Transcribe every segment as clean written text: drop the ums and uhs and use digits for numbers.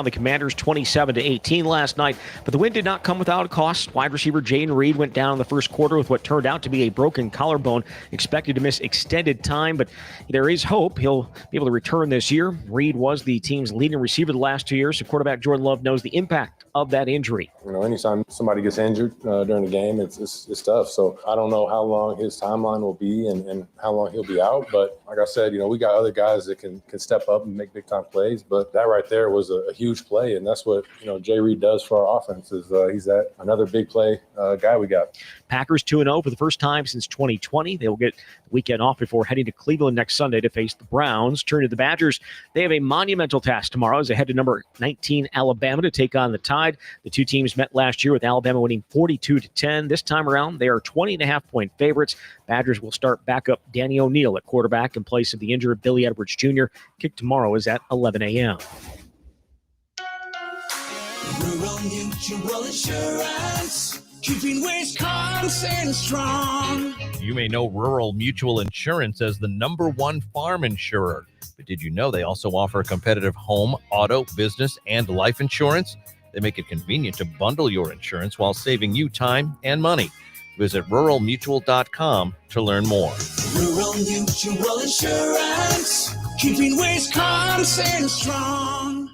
The Commanders 27-18 last night, but the win did not come without a cost. Wide receiver Jaden Reed went down in the first quarter with what turned out to be a broken collarbone, expected to miss extended time, but there is hope he'll be able to return this year. Reed was the team's leading receiver the last 2 years, so quarterback Jordan Love knows the impact of that injury. Anytime somebody gets injured during the game, it's tough. So I don't know how long his timeline will be and how long he'll be out, but like I said, we got other guys that can step up and make big time plays, but that right there was a huge play, and that's what Jay Reed does for our offense. Is he's that another big play guy we got. Packers 2-0 for the first time since 2020. They will get the weekend off before heading to Cleveland next Sunday to face the Browns. Turn to the Badgers. They have a monumental task tomorrow as they head to number 19 Alabama to take on the Tide. The two teams met last year with Alabama winning 42-10. This time around, they are 20.5-point favorites. Badgers will start backup Danny O'Neal at quarterback in place of the injured Billy Edwards Jr. Kick tomorrow is at 11 a.m. Rural Mutual Insurance, keeping Wisconsin strong. You may know Rural Mutual Insurance as the #1 farm insurer, but did you know they also offer competitive home, auto, business, and life insurance? They make it convenient to bundle your insurance while saving you time and money. Visit ruralmutual.com to learn more. Rural Mutual Insurance, keeping Wisconsin strong.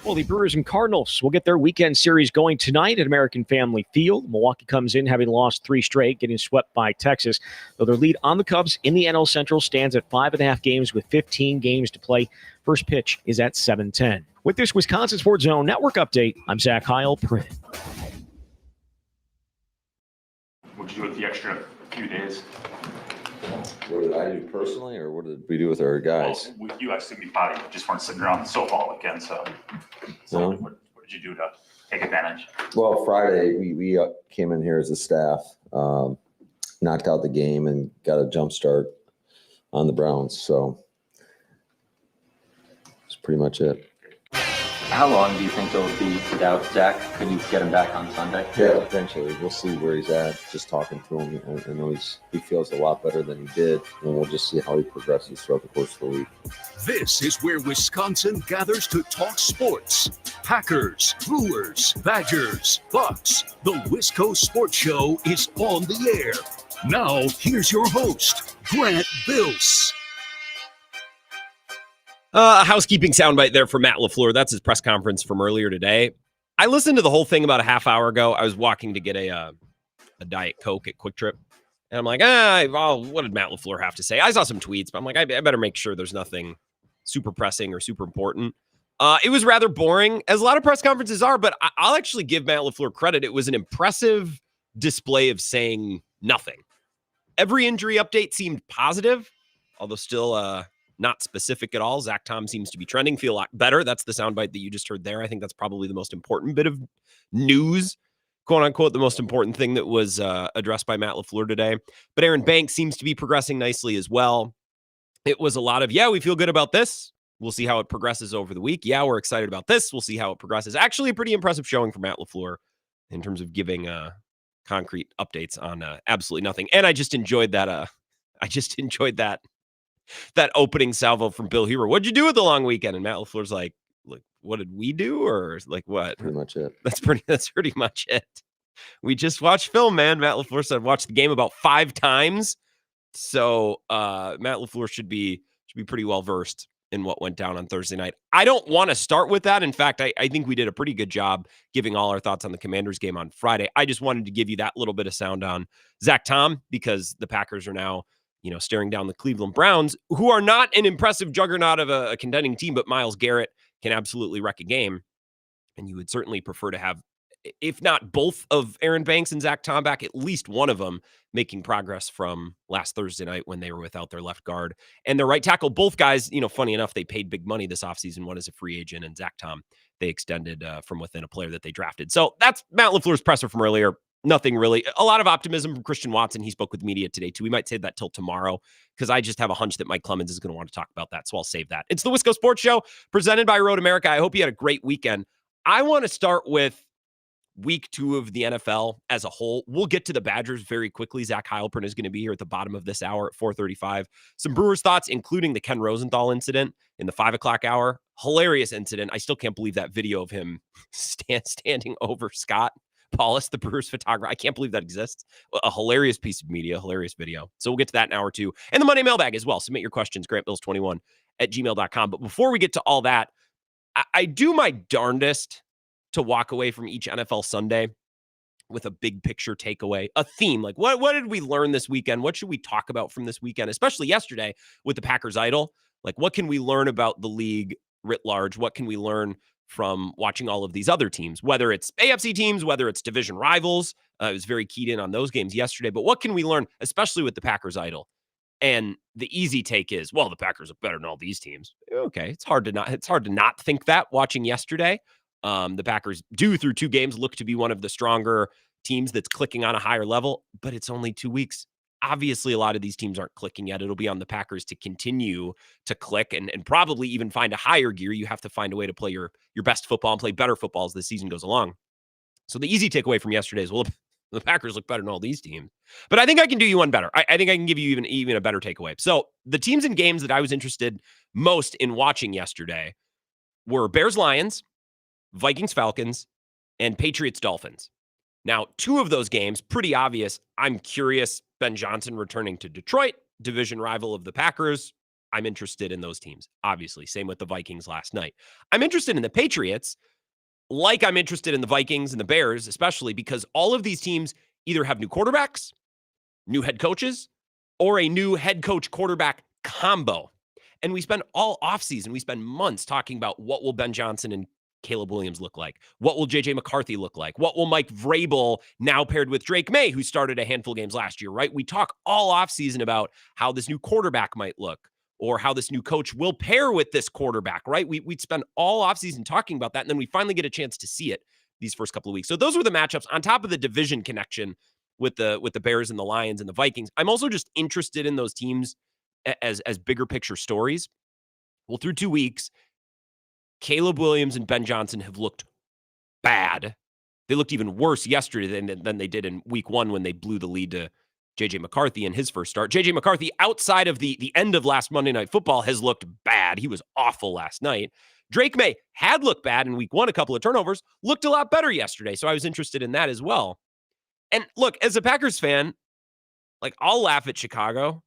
Well, the Brewers and Cardinals will get their weekend series going tonight at American Family Field. Milwaukee comes in having lost 3 straight, getting swept by Texas. Though their lead on the Cubs in the NL Central stands at 5.5 games with 15 games to play. First pitch is at 7:10. With this Wisconsin Sports Zone Network update, I'm Zach Heilprin. What'd you do with the extra few days? What did I do personally, or what did we do with our guys? Well, with you, I assume you probably just weren't sitting around the sofa all weekend, so No. what did you do to take advantage? Well, Friday, we came in here as a staff, knocked out the game and got a jump start on the Browns. So that's pretty much it. How long do you think it'll be without Zach? Could you get him back on Sunday? Yeah, eventually. We'll see where he's at. Just talking to him, I know he feels a lot better than he did, and we'll just see how he progresses throughout the course of the week. This is where Wisconsin gathers to talk sports. Packers, Brewers, Badgers, Bucks. The Wisco Sports Show is on the air. Now, here's your host, Grant Bills. A housekeeping soundbite there for Matt LaFleur. That's his press conference from earlier today. I listened to the whole thing about a half hour ago. I was walking to get a Diet Coke at Quick Trip. And I'm like, what did Matt LaFleur have to say? I saw some tweets, but I'm like, I better make sure there's nothing super pressing or super important. It was rather boring, as a lot of press conferences are, but I'll actually give Matt LaFleur credit. It was an impressive display of saying nothing. Every injury update seemed positive, although still not specific at all. Zach Tom seems to be trending, feel a lot better. That's the soundbite that you just heard there. I think that's probably the most important bit of news, quote unquote, the most important thing that was addressed by Matt LaFleur today. But Aaron Banks seems to be progressing nicely as well. It was a lot of, we feel good about this. We'll see how it progresses over the week. Yeah, we're excited about this. We'll see how it progresses. Actually, a pretty impressive showing for Matt LaFleur in terms of giving concrete updates on absolutely nothing. And I just enjoyed that. That opening salvo from Bill Huber. What'd you do with the long weekend? And Matt LaFleur's like, what did we do? Or like what? Pretty much it. That's pretty much it. We just watched film, man. Matt LaFleur said watched the game about 5 times. So Matt LaFleur should be pretty well versed in what went down on Thursday night. I don't want to start with that. In fact, I think we did a pretty good job giving all our thoughts on the Commanders game on Friday. I just wanted to give you that little bit of sound on Zach Tom, because the Packers are now staring down the Cleveland Browns, who are not an impressive juggernaut of a contending team, but Myles Garrett can absolutely wreck a game. And you would certainly prefer to have, if not both of Aaron Banks and Zach Tom back, at least one of them making progress from last Thursday night when they were without their left guard and their right tackle. Both guys, funny enough, they paid big money this offseason. One is a free agent, and Zach Tom, they extended from within a player that they drafted. So that's Matt LaFleur's presser from earlier. Nothing really. A lot of optimism from Christian Watson. He spoke with media today, too. We might save that till tomorrow because I just have a hunch that Mike Clemens is going to want to talk about that, so I'll save that. It's the Wisco Sports Show presented by Road America. I hope you had a great weekend. I want to start with week 2 of the NFL as a whole. We'll get to the Badgers very quickly. Zach Heilprin is going to be here at the bottom of this hour at 4:35. Some Brewers thoughts, including the Ken Rosenthal incident in the 5 o'clock hour. hilarious incident. I still can't believe that video of him standing over Scott Paulus, the Brewers photographer. I can't believe that exists. A hilarious piece of media, hilarious video. So we'll get to that in an hour or two. And the Monday mailbag as well. Submit your questions, grantbills21@gmail.com. But before we get to all that, I do my darndest to walk away from each NFL Sunday with a big picture takeaway, a theme. Like, what did we learn this weekend? What should we talk about from this weekend, especially yesterday with the Packers idol? Like, what can we learn about the league writ large? What can we learn from watching all of these other teams, whether it's AFC teams, whether it's division rivals? I was very keyed in on those games yesterday. But what can we learn, especially with the Packers idol? And the easy take is, well, the Packers are better than all these teams. Okay, it's hard to not think that watching yesterday. The Packers do, through 2 games, look to be one of the stronger teams that's clicking on a higher level, but it's only 2 weeks. Obviously, a lot of these teams aren't clicking yet. It'll be on the Packers to continue to click and probably even find a higher gear. You have to find a way to play your best football and play better football as the season goes along. So the easy takeaway from yesterday is, well, the Packers look better than all these teams. But I think I can do you one better. I think I can give you even a better takeaway. So the teams and games that I was interested most in watching yesterday were Bears-Lions, Vikings-Falcons, and Patriots-Dolphins. Now, 2 of those games, pretty obvious. I'm curious. Ben Johnson returning to Detroit, division rival of the Packers. I'm interested in those teams, obviously. Same with the Vikings last night. I'm interested in the Patriots, like I'm interested in the Vikings and the Bears, especially because all of these teams either have new quarterbacks, new head coaches, or a new head coach quarterback combo. And we spend all offseason, we spend months talking about what will Ben Johnson and Caleb Williams look like? What will J.J. McCarthy look like? What will Mike Vrabel, now paired with Drake May, who started a handful of games last year, right? We talk all offseason about how this new quarterback might look or how this new coach will pair with this quarterback, right? We'd spend all offseason talking about that, and then we finally get a chance to see it these first couple of weeks. So those were the matchups on top of the division connection with the Bears and the Lions and the Vikings. I'm also just interested in those teams as bigger picture stories. Well, through 2 weeks, Caleb Williams and Ben Johnson have looked bad. They looked even worse yesterday than they did in week 1 when they blew the lead to J.J. McCarthy in his first start. J.J. McCarthy, outside of the end of last Monday Night Football, has looked bad. He was awful last night. Drake May had looked bad in week 1, a couple of turnovers, looked a lot better yesterday. So I was interested in that as well. And look, as a Packers fan, like, I'll laugh at Chicago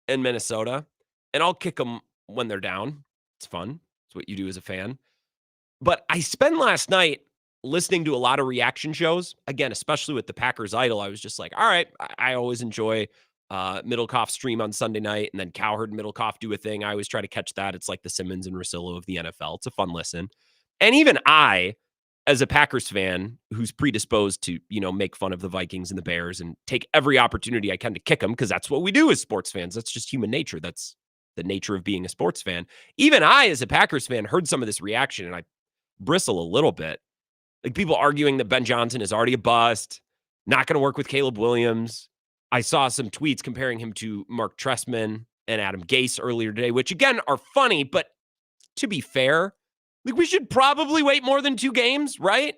and Minnesota, and I'll kick them when they're down. It's fun. It's what you do as a fan. But I spent last night listening to a lot of reaction shows. Again, especially with the Packers idol, I was just like, all right, I always enjoy Middlecoff stream on Sunday night, and then Cowherd and Middlecoff do a thing. I always try to catch that. It's like the Simmons and Russillo of the NFL. It's a fun listen. And even I, as a Packers fan who's predisposed to, make fun of the Vikings and the Bears and take every opportunity I can to kick them, because that's what we do as sports fans. That's just human nature. That's the nature of being a sports fan. Even I, as a Packers fan, heard some of this reaction, and I bristle a little bit. Like, people arguing that Ben Johnson is already a bust, not going to work with Caleb Williams. I saw some tweets comparing him to Mark Trestman and Adam Gase earlier today, which again are funny, but to be fair, like, we should probably wait more than 2 games, right?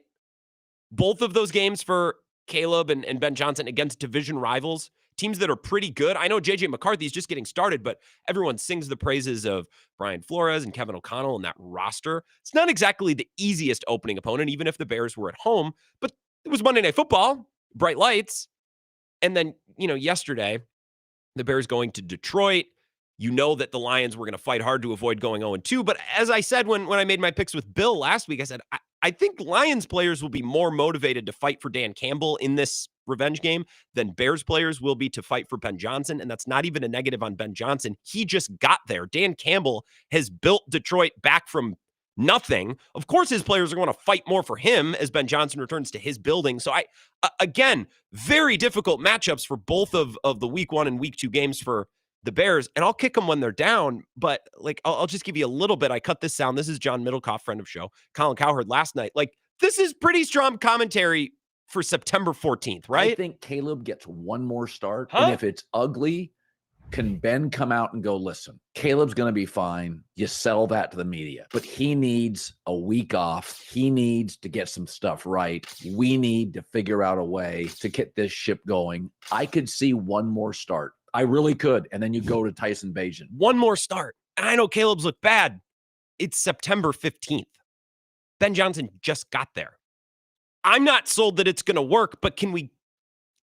Both of those games for Caleb and Ben Johnson against division rivals, teams that are pretty good. I know J.J. McCarthy is just getting started, but everyone sings the praises of Brian Flores and Kevin O'Connell and that roster. It's not exactly the easiest opening opponent, even if the Bears were at home, but it was Monday Night Football, bright lights. And then, yesterday, the Bears going to Detroit. You know that the Lions were going to fight hard to avoid going 0-2. But as I said when I made my picks with Bill last week, I said, I think Lions players will be more motivated to fight for Dan Campbell in this revenge game than Bears players will be to fight for Ben Johnson. And that's not even a negative on Ben Johnson. He just got there. Dan Campbell has built Detroit back from nothing. Of course, his players are going to fight more for him as Ben Johnson returns to his building. So again, very difficult matchups for both of the week 1 and week 2 games for the Bears, and I'll kick them when they're down, but like, I'll just give you a little bit. I cut this sound. This is John Middlecoff, friend of show, Colin Cowherd last night. Like, this is pretty strong commentary for September 14th, right? I think Caleb gets one more start. And if it's ugly, can Ben come out and go, listen, Caleb's going to be fine. You sell that to the media, but he needs a week off. He needs to get some stuff right. We need to figure out a way to get this ship going. I could see one more start. I really could. And then you go to Tyson Bagent. One more start. And I know Caleb's looked bad, It's September 15th. Ben Johnson just got there. I'm not sold that it's going to work, but can we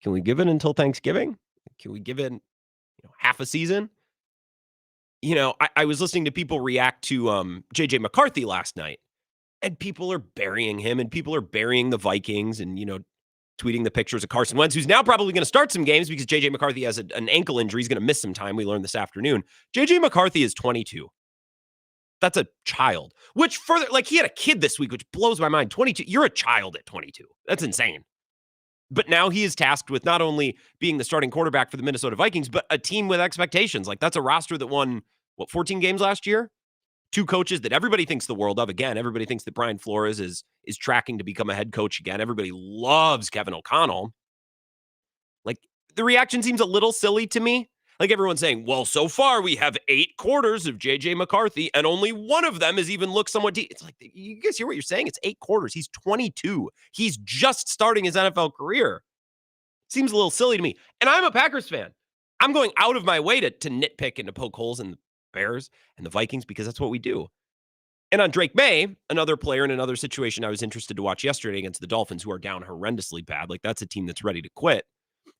give it until Thanksgiving? Can we give it half a season? I was listening to people react to JJ McCarthy last night, and people are burying him, and people are burying the Vikings, and tweeting the pictures of Carson Wentz, who's now probably going to start some games because JJ McCarthy has an ankle injury. He's going to miss some time. We learned this afternoon. JJ McCarthy is 22. That's a child, which further, he had a kid this week, which blows my mind. 22. You're a child at 22. That's insane. But now he is tasked with not only being the starting quarterback for the Minnesota Vikings, but a team with expectations. That's a roster that won, 14 games last year? 2 coaches that everybody thinks the world of. Again, everybody thinks that Brian Flores is tracking to become a head coach again. Everybody loves Kevin O'Connell. The reaction seems a little silly to me. Everyone's saying, well, so far we have 8 quarters of JJ McCarthy, and only one of them has even looked somewhat deep. It's you guys hear what you're saying? It's 8 quarters. He's 22. He's just starting his NFL career. Seems a little silly to me. And I'm a Packers fan. I'm going out of my way to nitpick and to poke holes in the Bears and the Vikings because that's what we do. And on Drake May, another player in another situation I was interested to watch yesterday against the Dolphins, who are down horrendously bad. That's a team that's ready to quit.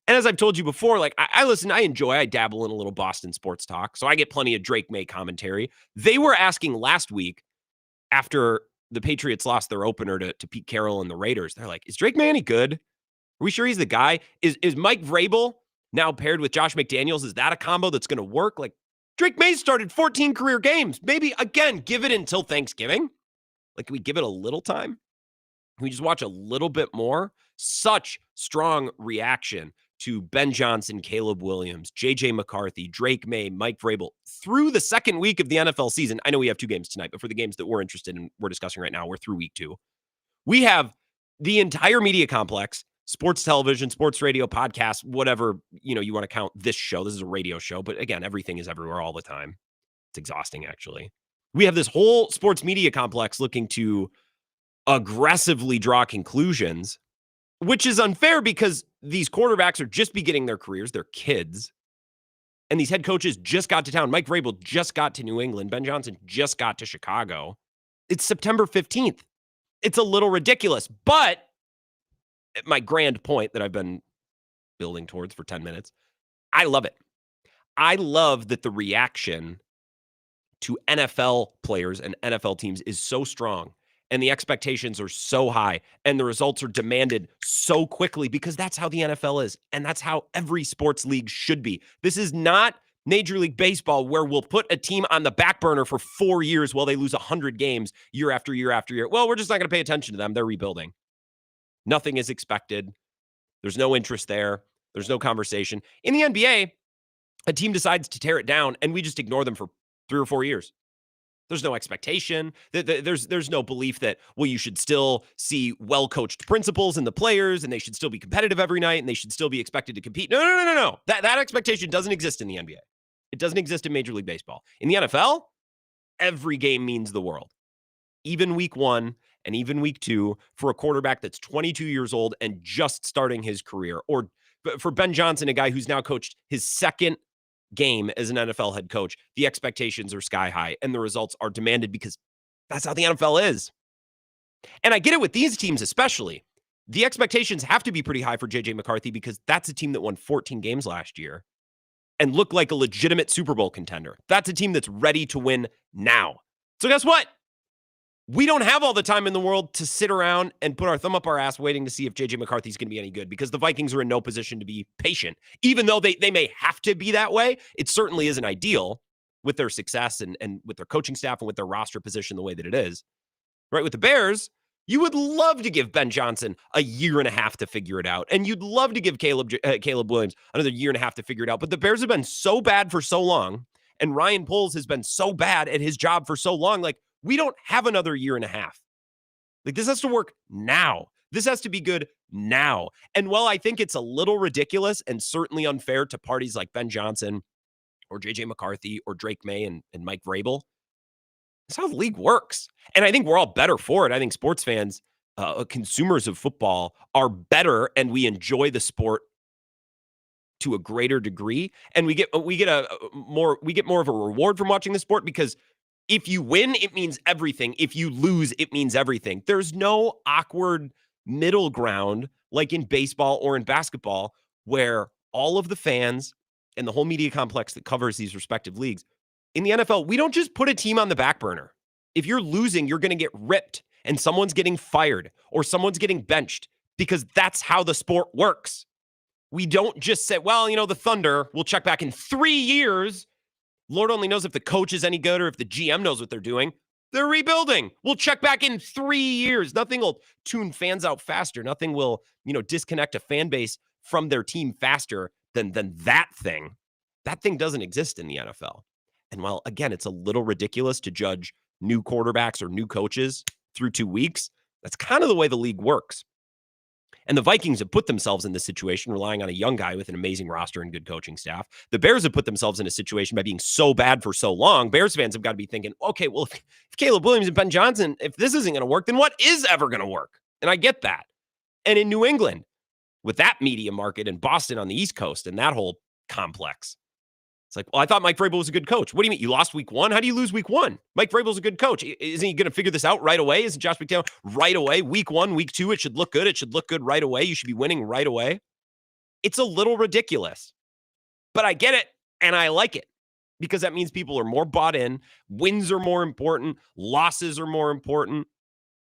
And as I've told you before, I listen, I dabble in a little Boston sports talk, so I get plenty of Drake May commentary. They were asking last week after the Patriots lost their opener to Pete Carroll and the Raiders. They're like, is Drake May any good? Are we sure he's the guy? Is Mike Vrabel now paired with Josh McDaniels? Is that a combo that's going to work? Drake May started 14 career games. Maybe, again, give it until Thanksgiving. Can we give it a little time? Can we just watch a little bit more? Such strong reaction to Ben Johnson, Caleb Williams, JJ McCarthy, Drake May, Mike Vrabel through the second week of the NFL season. I know we have 2 games tonight, but for the games that we're interested in, we're discussing right now, we're through week 2. We have the entire media complex, sports television, sports radio, podcast, whatever, you want to count this show. This is a radio show, but again, everything is everywhere all the time. It's exhausting, actually. We have this whole sports media complex looking to aggressively draw conclusions, which is unfair because these quarterbacks are just beginning their careers. They're kids. And these head coaches just got to town. Mike Vrabel just got to New England. Ben Johnson just got to Chicago. It's September 15th. It's a little ridiculous, but my grand point that I've been building towards for 10 minutes, I love it. I love that the reaction to NFL players and NFL teams is so strong, and the expectations are so high, and the results are demanded so quickly because that's how the NFL is, and that's how every sports league should be. This is not Major League Baseball where we'll put a team on the back burner for 4 years while they lose 100 games year after year after year. Well, we're just not going to pay attention to them. They're rebuilding. Nothing is expected. There's no interest there. There's no conversation. In the NBA, a team decides to tear it down, and we just ignore them for 3 or 4 years. There's no expectation. There's no belief that, well, you should still see well-coached principals in the players, and they should still be competitive every night, and they should still be expected to compete. No. That expectation doesn't exist in the NBA. It doesn't exist in Major League Baseball. In the NFL, every game means the world. Even week 1 and even week 2 for a quarterback that's 22 years old and just starting his career. Or for Ben Johnson, a guy who's now coached his second game as an NFL head coach, the expectations are sky high and the results are demanded because that's how the NFL is. And I get it with these teams especially. The expectations have to be pretty high for JJ McCarthy because that's a team that won 14 games last year and looked like a legitimate Super Bowl contender. That's a team that's ready to win now. So guess what? We don't have all the time in the world to sit around and put our thumb up our ass waiting to see if JJ McCarthy is going to be any good because the Vikings are in no position to be patient. Even though they may have to be that way, it certainly isn't ideal with their success and with their coaching staff and with their roster position the way that it is. Right? With the Bears, you would love to give Ben Johnson a year and a half to figure it out. And you'd love to give Caleb Williams another year and a half to figure it out. But the Bears have been so bad for so long, and Ryan Poles has been so bad at his job for so long, we don't have another year and a half. This has to work now. This has to be good now. And while I think it's a little ridiculous and certainly unfair to parties like Ben Johnson or JJ McCarthy or Drake May and Mike Vrabel, that's how the league works. And I think we're all better for it. I think sports fans, consumers of football, are better, and we enjoy the sport to a greater degree. And we get more of a reward from watching the sport because If you win, it means everything. If you lose, it means everything. There's no awkward middle ground like in baseball or in basketball where all of the fans and the whole media complex that covers these respective leagues. In the NFL, we don't just put a team on the back burner. If you're losing, you're going to get ripped and someone's getting fired or someone's getting benched because that's how the sport works. We don't just say, well, the Thunder, we'll check back in 3 years. Lord only knows if the coach is any good or if the GM knows what they're doing. They're rebuilding. We'll check back in 3 years. Nothing will tune fans out faster. Nothing will, disconnect a fan base from their team faster than that thing. That thing doesn't exist in the NFL. And while, again, it's a little ridiculous to judge new quarterbacks or new coaches through 2 weeks, that's kind of the way the league works. And the Vikings have put themselves in this situation, relying on a young guy with an amazing roster and good coaching staff. The Bears have put themselves in a situation by being so bad for so long. Bears fans have got to be thinking, okay, well, if Caleb Williams and Ben Johnson, if this isn't going to work, then what is ever going to work? And I get that. And in New England, with that media market and Boston on the East Coast and that whole complex, it's like, well, I thought Mike Vrabel was a good coach. What do you mean? You lost week 1? How do you lose week 1? Mike Vrabel's a good coach. Isn't he going to figure this out right away? Isn't Josh McDaniel right away? Week 1, week 2, it should look good. It should look good right away. You should be winning right away. It's a little ridiculous, but I get it and I like it because that means people are more bought in. Wins are more important. Losses are more important.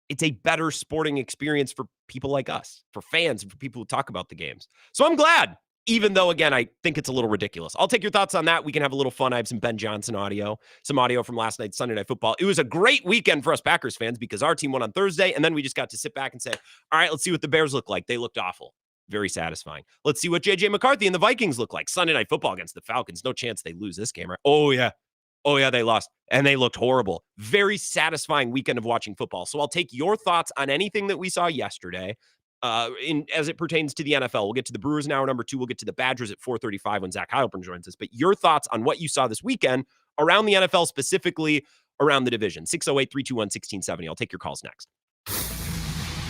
It's a better sporting experience for people like us, for fans, and for people who talk about the games. So I'm glad. Even though, again, I think it's a little ridiculous. I'll take your thoughts on that. We can have a little fun. I have some Ben Johnson audio, some audio from last night's Sunday Night Football. It was a great weekend for us Packers fans because our team won on Thursday, and then we just got to sit back and say, all right, let's see what the Bears look like. They looked awful. Very satisfying. Let's see what J.J. McCarthy and the Vikings look like. Sunday Night Football against the Falcons. No chance they lose this game, right? Oh, yeah, they lost, and they looked horrible. Very satisfying weekend of watching football. So I'll take your thoughts on anything that we saw yesterday. As it pertains to the NFL. We'll get to the Brewers in hour number 2. We'll get to the Badgers at 4:35 when Zach Heilprin joins us. But your thoughts on what you saw this weekend around the NFL, specifically around the division. 608-321-1670. I'll take your calls next.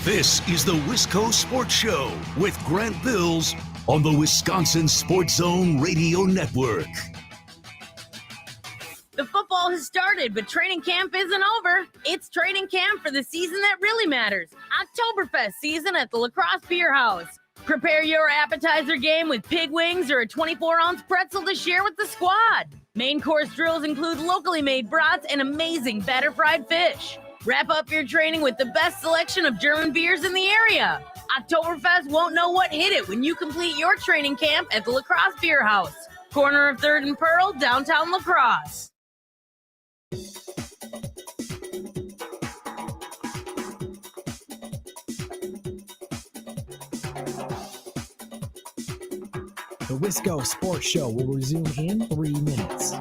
This is the Wisco Sports Show with Grant Bills on the Wisconsin Sports Zone Radio Network. The football has started, but training camp isn't over. It's training camp for the season that really matters. Oktoberfest season at the La Crosse Beer House. Prepare your appetizer game with pig wings or a 24-ounce pretzel to share with the squad. Main course drills include locally made brats and amazing batter-fried fish. Wrap up your training with the best selection of German beers in the area. Oktoberfest won't know what hit it when you complete your training camp at the La Crosse Beer House. Corner of 3rd and Pearl, downtown La Crosse. The Wisco Sports Show will resume in 3 minutes.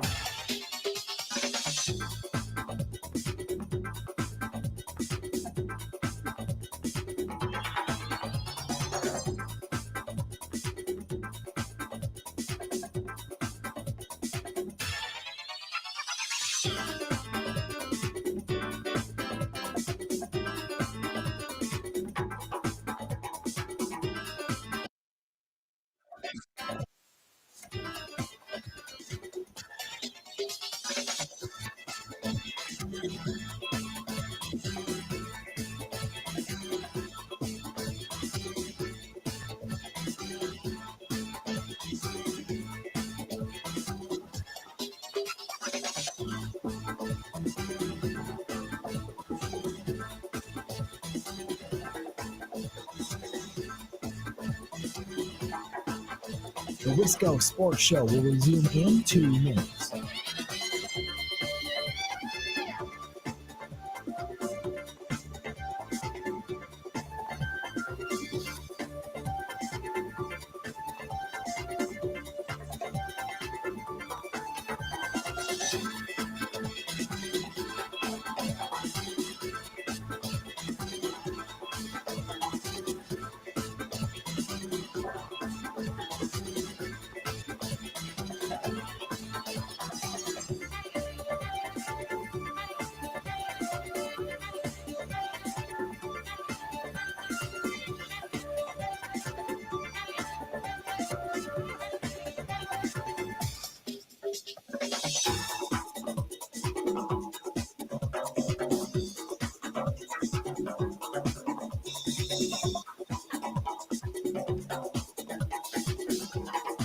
The Wisco Sports Show will resume in 2 minutes.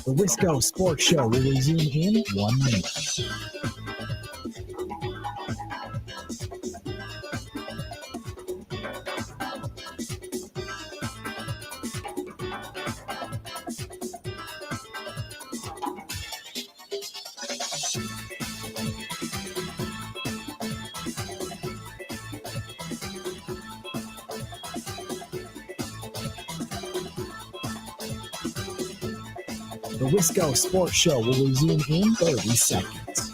The Wisco Sports Show will resume in 1 minute. The Wisco Sports Show will resume in 30 seconds.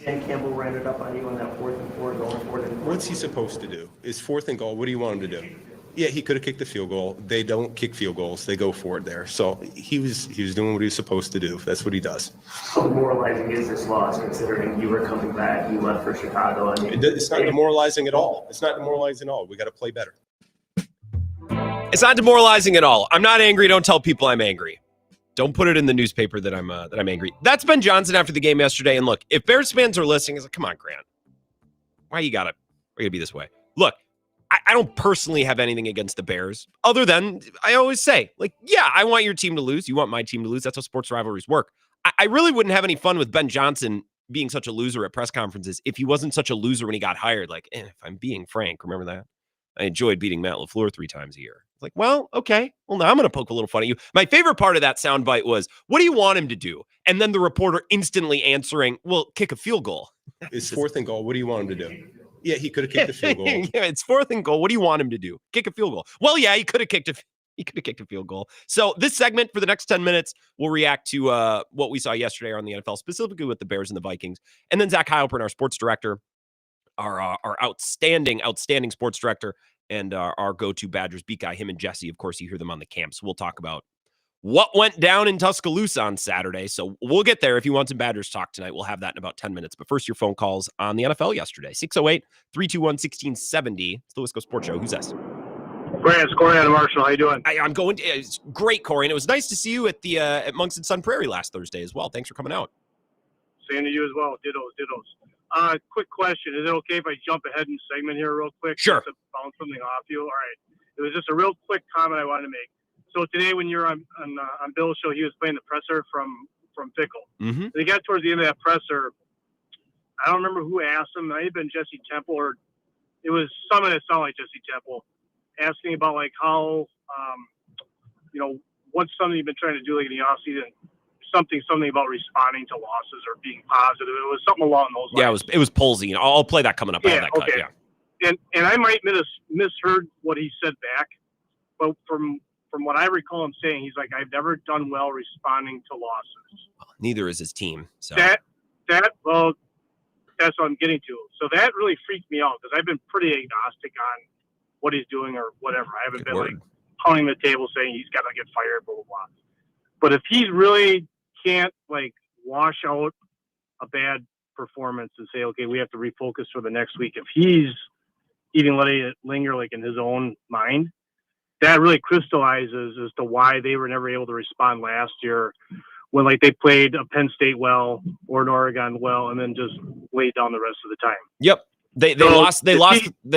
Ken Campbell ran it up on you on that 4th and 4 going for it. What's he supposed to do? It's 4th and goal. What do you want him to do? Yeah, he could have kicked the field goal. They don't kick field goals. They go for it there. So he was doing what he was supposed to do. That's what he does. How demoralizing is this loss considering you were coming back, you left for Chicago? I mean, It's not demoralizing at all. It's not demoralizing at all. We got to play better. It's not demoralizing at all. I'm not angry. Don't tell people I'm angry. Don't put it in the newspaper that I'm angry. That's Ben Johnson after the game yesterday. And look, if Bears fans are listening, it's like, come on, Grant. Why you gotta be this way? Look, I don't personally have anything against the Bears, other than I always say, like, yeah, I want your team to lose. You want my team to lose. That's how sports rivalries work. I really wouldn't have any fun with Ben Johnson being such a loser at press conferences if he wasn't such a loser when he got hired. Like, if I'm being frank, remember that? I enjoyed beating Matt LaFleur 3 times a year. It's like, well, okay. Well, now I'm going to poke a little fun at you. My favorite part of that soundbite was, what do you want him to do? And then the reporter instantly answering, well, kick a field goal. It's 4th and goal. What do you want him to do? Yeah, he could have kicked the field goal. Yeah, it's 4th and goal. What do you want him to do? Kick a field goal. Well, yeah, he could have kicked a field goal. So this segment for the next 10 minutes, we'll react to what we saw yesterday on the NFL, specifically with the Bears and the Vikings. And then Zach Heilprin, our sports director, our outstanding sports director, and our go-to Badgers beat guy, him and Jesse. Of course, you hear them on the camp. So we'll talk about what went down in Tuscaloosa on Saturday. So we'll get there. If you want some Badgers talk tonight, we'll have that in about 10 minutes. But first, your phone calls on the NFL yesterday. 608-321-1670. It's the Wisco Sports Show. Who's this? Grant, it's Corey out of Marshall. How you doing? I'm going. It's great, Corey. And it was nice to see you at the at Monks and Sun Prairie last Thursday as well. Thanks for coming out. Same to you as well. Dittos. Quick question. Is it okay if I jump ahead in the segment here real quick? Sure. Just to bounce something off you. All right. It was just a real quick comment I wanted to make. So today when you're on Bill's show, he was playing the presser from Fickle. Mm-hmm. They got towards the end of that presser. I don't remember who asked him. It might have been Jesse Temple, or it was someone that sounded like Jesse Temple, asking about like how, what's something you've been trying to do like in the offseason. Something about responding to losses or being positive. It was something along those lines. Yeah, it was Polsey. I'll play that coming up. I have that okay. Cut, yeah. And I might misheard what he said back, but from what I recall him saying, he's like, I've never done well responding to losses. Neither is his team. So that's what I'm getting to. So that really freaked me out because I've been pretty agnostic on what he's doing or whatever. I haven't been like pounding the table saying he's got to get fired, blah, blah, blah. But if he's really can't like wash out a bad performance and say, okay, we have to refocus for the next week. If he's even letting it linger like in his own mind, that really crystallizes as to why they were never able to respond last year when like they played a Penn State well or an Oregon well and then just laid down the rest of the time. Yep. They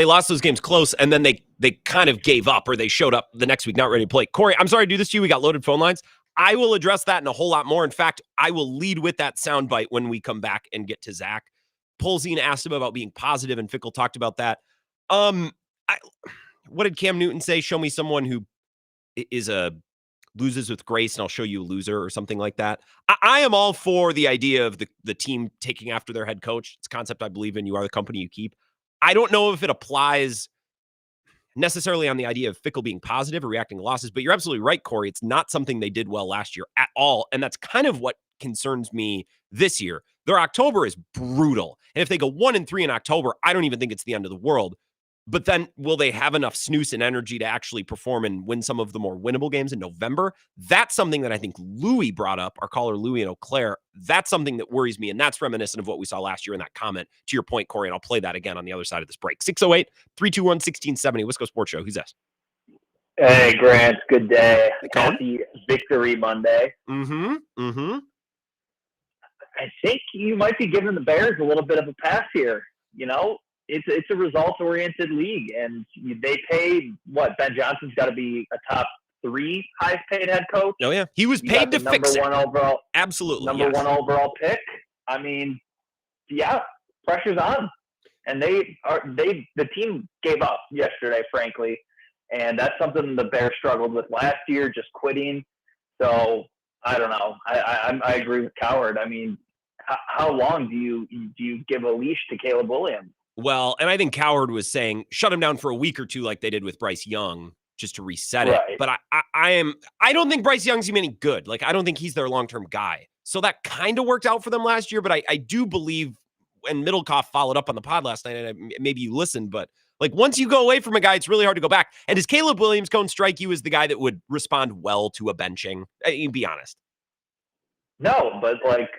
lost those games close, and then they kind of gave up, or they showed up the next week not ready to play. Corey, I'm sorry to do this to you. We got loaded phone lines. I will address that and a whole lot more. In fact, I will lead with that soundbite when we come back and get to Zach. Polzine asked him about being positive, and Fickle talked about that. What did Cam Newton say? Show me someone who loses with grace, and I'll show you a loser, or something like that. I am all for the idea of the team taking after their head coach. It's a concept I believe in. You are the company you keep. I don't know if it applies necessarily on the idea of Fickle being positive or reacting to losses, but you're absolutely right, Corey. It's not something they did well last year at all, and that's kind of what concerns me this year. Their October is brutal, and if they go 1-3 in October, I don't even think it's the end of the world. But then will they have enough snooze and energy to actually perform and win some of the more winnable games in November? That's something that I think Louis brought up, our caller Louis in Eau Claire. That's something that worries me, and that's reminiscent of what we saw last year in that comment. To your point, Corey, and I'll play that again on the other side of this break. 608-321-1670, Wisco Sports Show. Who's this? Hey, Grant. Good day. Hey, Colin. Happy Victory Monday. Mm-hmm. I think you might be giving the Bears a little bit of a pass here. You know, it's a results-oriented league, and they pay what? Ben Johnson's got to be a top 3 highest-paid head coach. Oh yeah, he was paid to fix it. Number 1 overall, absolutely. Number 1 overall pick. I mean, yeah, pressure's on, and the team gave up yesterday, frankly, and that's something the Bears struggled with last year, just quitting. So I don't know. I agree with Coward. I mean, how long do you give a leash to Caleb Williams? Well, and I think Coward was saying shut him down for a week or two like they did with Bryce Young just to reset it. Right. But I don't think Bryce Young's even any good. Like, I don't think he's their long-term guy. So that kind of worked out for them last year, but I do believe, and Middlecoff followed up on the pod last night, and maybe you listened, but like once you go away from a guy, it's really hard to go back. And does Caleb Williams go and strike you as the guy that would respond well to a benching? I mean, be honest. No, but like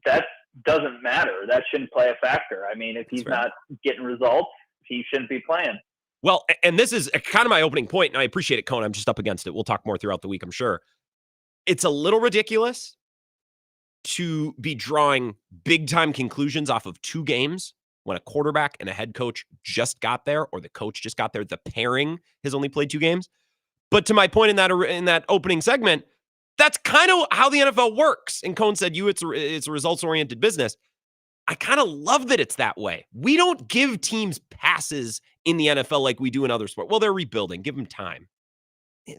that doesn't matter. That shouldn't play a factor. I mean, if he's not getting results, he shouldn't be playing. Well, and this is kind of my opening point, and I appreciate it, Cohen. I'm just up against it. We'll talk more throughout the week, I'm sure. It's a little ridiculous to be drawing big-time conclusions off of 2 games when a quarterback and a head coach just got there, or the coach just got there. The pairing has only played 2 games. But to my point in that opening segment, that's kind of how the NFL works. And Cohen said, it's a results-oriented business. I kind of love that it's that way. We don't give teams passes in the NFL like we do in other sports. Well, they're rebuilding. Give them time.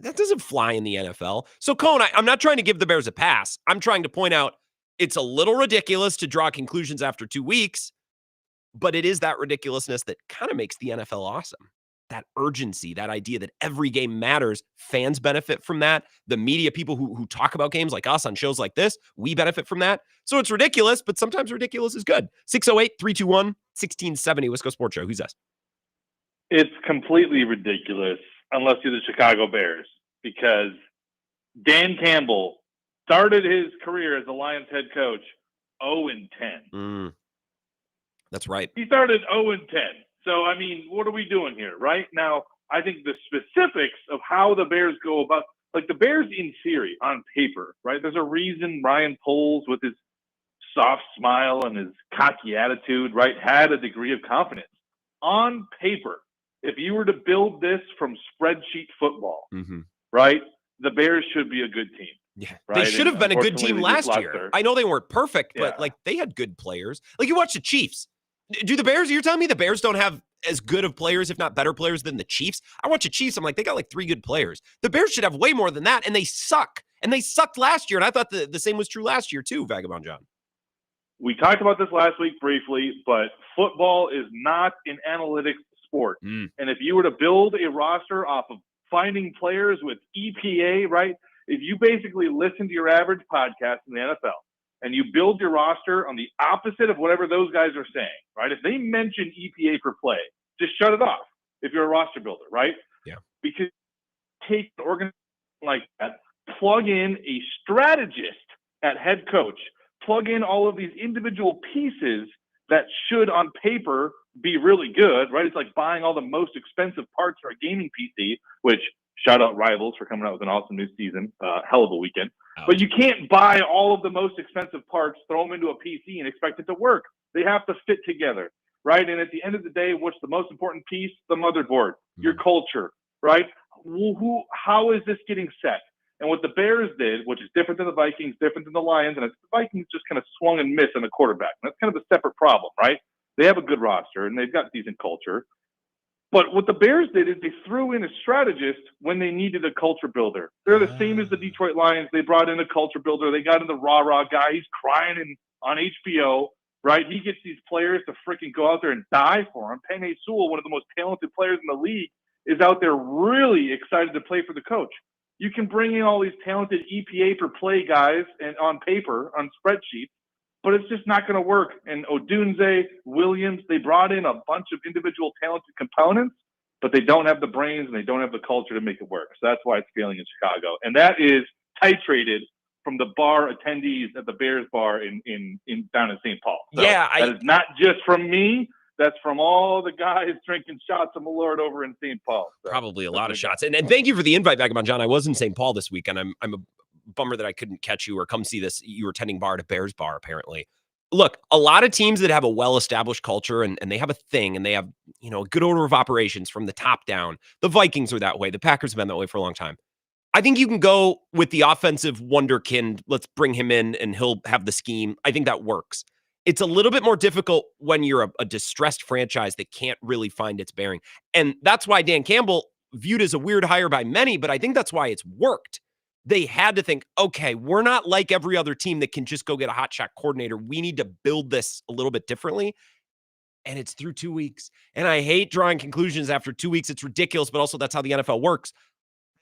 That doesn't fly in the NFL. So, Cohen, I'm not trying to give the Bears a pass. I'm trying to point out it's a little ridiculous to draw conclusions after 2 weeks, but it is that ridiculousness that kind of makes the NFL awesome. That urgency, that idea that every game matters. Fans benefit from that. The media, people who talk about games like us on shows like this, we benefit from that. So it's ridiculous, but sometimes ridiculous is good. 608-321-1670, Wisco Sports Show. Who's this? It's completely ridiculous unless you're the Chicago Bears, because Dan Campbell started his career as the Lions head coach 0-10. That's right. He started 0-10. So, I mean, what are we doing here, right? Now, I think the specifics of how the Bears go about, like the Bears in theory, on paper, right? There's a reason Ryan Poles, with his soft smile and his cocky attitude, right, had a degree of confidence. On paper, if you were to build this from spreadsheet football, right, the Bears should be a good team. Yeah, right? They should have been a good team last year. Their... I know they weren't perfect, but like they had good players. Like you watch the Chiefs. Do the Bears, you're telling me the Bears don't have as good of players, if not better players than the Chiefs? I watch the Chiefs. I'm like, they got like 3 good players. The Bears should have way more than that, and they suck. And they sucked last year, and I thought the same was true last year too, Vagabond John. We talked about this last week briefly, but football is not an analytics sport. And if you were to build a roster off of finding players with EPA, right? If you basically listen to your average podcast in the NFL, and you build your roster on the opposite of whatever those guys are saying, right? If they mention EPA per play, just shut it off if you're a roster builder, right? Yeah. Because take an organization like that, plug in a strategist at head coach, plug in all of these individual pieces that should on paper be really good, right? It's like buying all the most expensive parts for a gaming PC, which shout out Rivals for coming out with an awesome new season, hell of a weekend. But you can't buy all of the most expensive parts, throw them into a PC, and expect it to work. They have to fit together, right? And at the end of the day, what's the most important piece? The motherboard, your culture, right? How is this getting set? And what the Bears did, which is different than the Vikings, different than the Lions, and the Vikings just kind of swung and missed on the quarterback. And that's kind of a separate problem, right? They have a good roster, and they've got decent culture. But what the Bears did is they threw in a strategist when they needed a culture builder. They're the same as the Detroit Lions. They brought in a culture builder. They got in the rah-rah guy. He's crying on HBO, right? He gets these players to freaking go out there and die for him. Penei Sewell, one of the most talented players in the league, is out there really excited to play for the coach. You can bring in all these talented EPA per play guys and on paper, on spreadsheets, but it's just not going to work. And Odunze, Williams, they brought in a bunch of individual talented components, but they don't have the brains and they don't have the culture to make it work. So that's why it's failing in Chicago. And that is titrated from the bar attendees at the Bears bar in down in St. Paul. So yeah, that is not just from me. That's from all the guys drinking shots of Malort over in St. Paul. So probably a lot of shots. And thank you for the invite, Vagabond John. I was in St. Paul this week, and I'm a bummer that I couldn't catch you or come see this. You were tending bar at a Bears bar, apparently. Look, a lot of teams that have a well-established culture and they have a thing and they have, a good order of operations from the top down. The Vikings are that way. The Packers have been that way for a long time. I think you can go with the offensive wonderkind. Let's bring him in and he'll have the scheme. I think that works. It's a little bit more difficult when you're a distressed franchise that can't really find its bearing. And that's why Dan Campbell, viewed as a weird hire by many, but I think that's why it's worked. They had to think, okay, we're not like every other team that can just go get a hotshot coordinator. We need to build this a little bit differently. And it's through 2 weeks. And I hate drawing conclusions after 2 weeks. It's ridiculous, but also that's how the NFL works.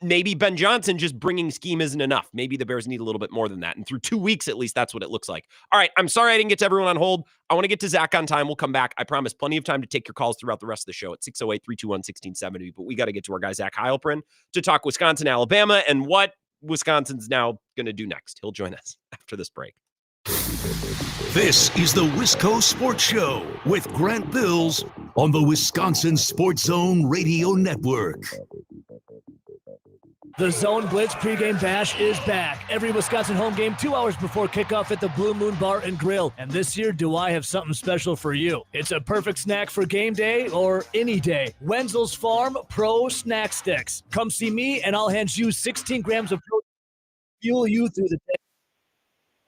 Maybe Ben Johnson just bringing scheme isn't enough. Maybe the Bears need a little bit more than that. And through 2 weeks, at least, that's what it looks like. All right, I'm sorry I didn't get to everyone on hold. I want to get to Zach on time. We'll come back. I promise plenty of time to take your calls throughout the rest of the show at 608-321-1670. But we got to get to our guy, Zach Heilprin, to talk Wisconsin, Alabama, and what Wisconsin's now going to do next. He'll join us after this break. This is the Wisco Sports Show with Grant Bills on the Wisconsin Sports Zone Radio Network. The Zone Blitz pregame bash is back. Every Wisconsin home game 2 hours before kickoff at the Blue Moon Bar and Grill. And this year, do I have something special for you? It's a perfect snack for game day or any day. Wenzel's Farm Pro Snack Sticks. Come see me and I'll hand you 16 grams of protein to fuel you through the day.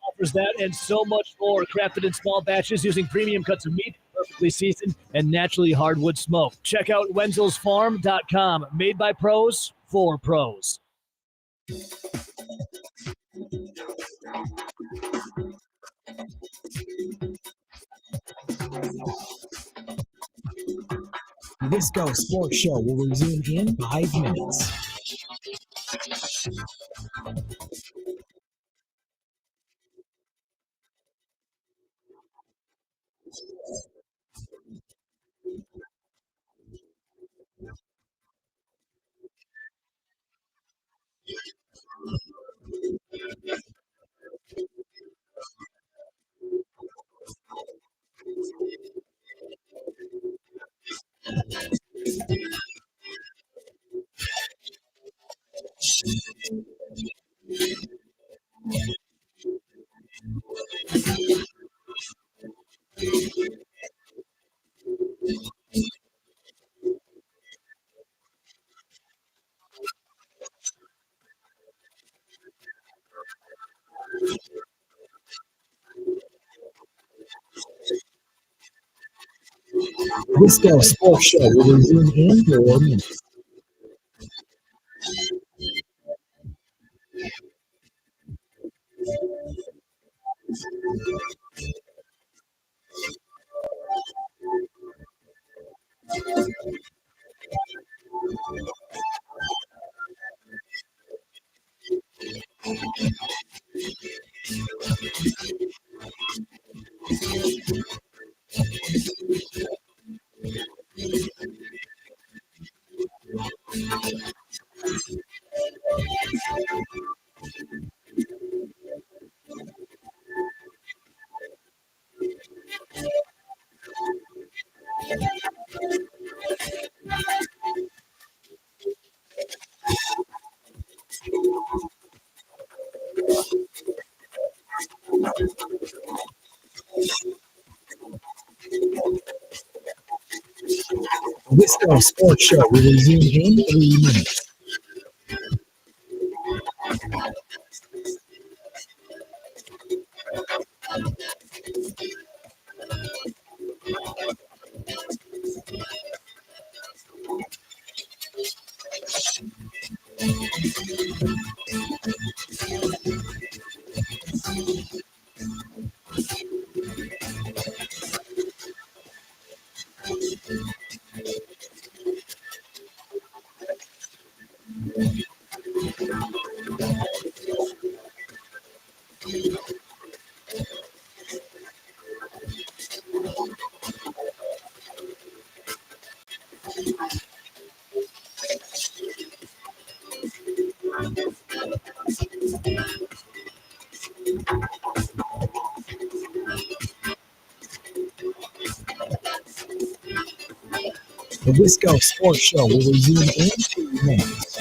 Offers that and so much more. Crafted in small batches using premium cuts of meat, perfectly seasoned, and naturally hardwood smoked. Check out wenzelsfarm.com. Made by pros for pros. Wisco Sports Show will resume in 5 minutes. Wisco Sports Show will resume in 4 minutes. Wisco Sports Show will resume in 3 minutes. The Wisco Sports Show will resume in 2 minutes.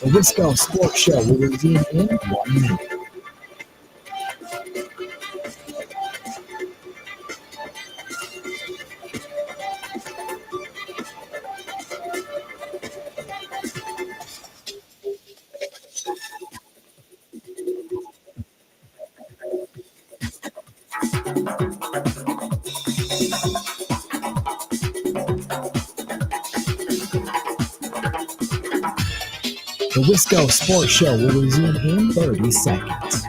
The Wisco Sports Show will resume in 1 minute. The Wisco Sports Show will resume in 30 seconds.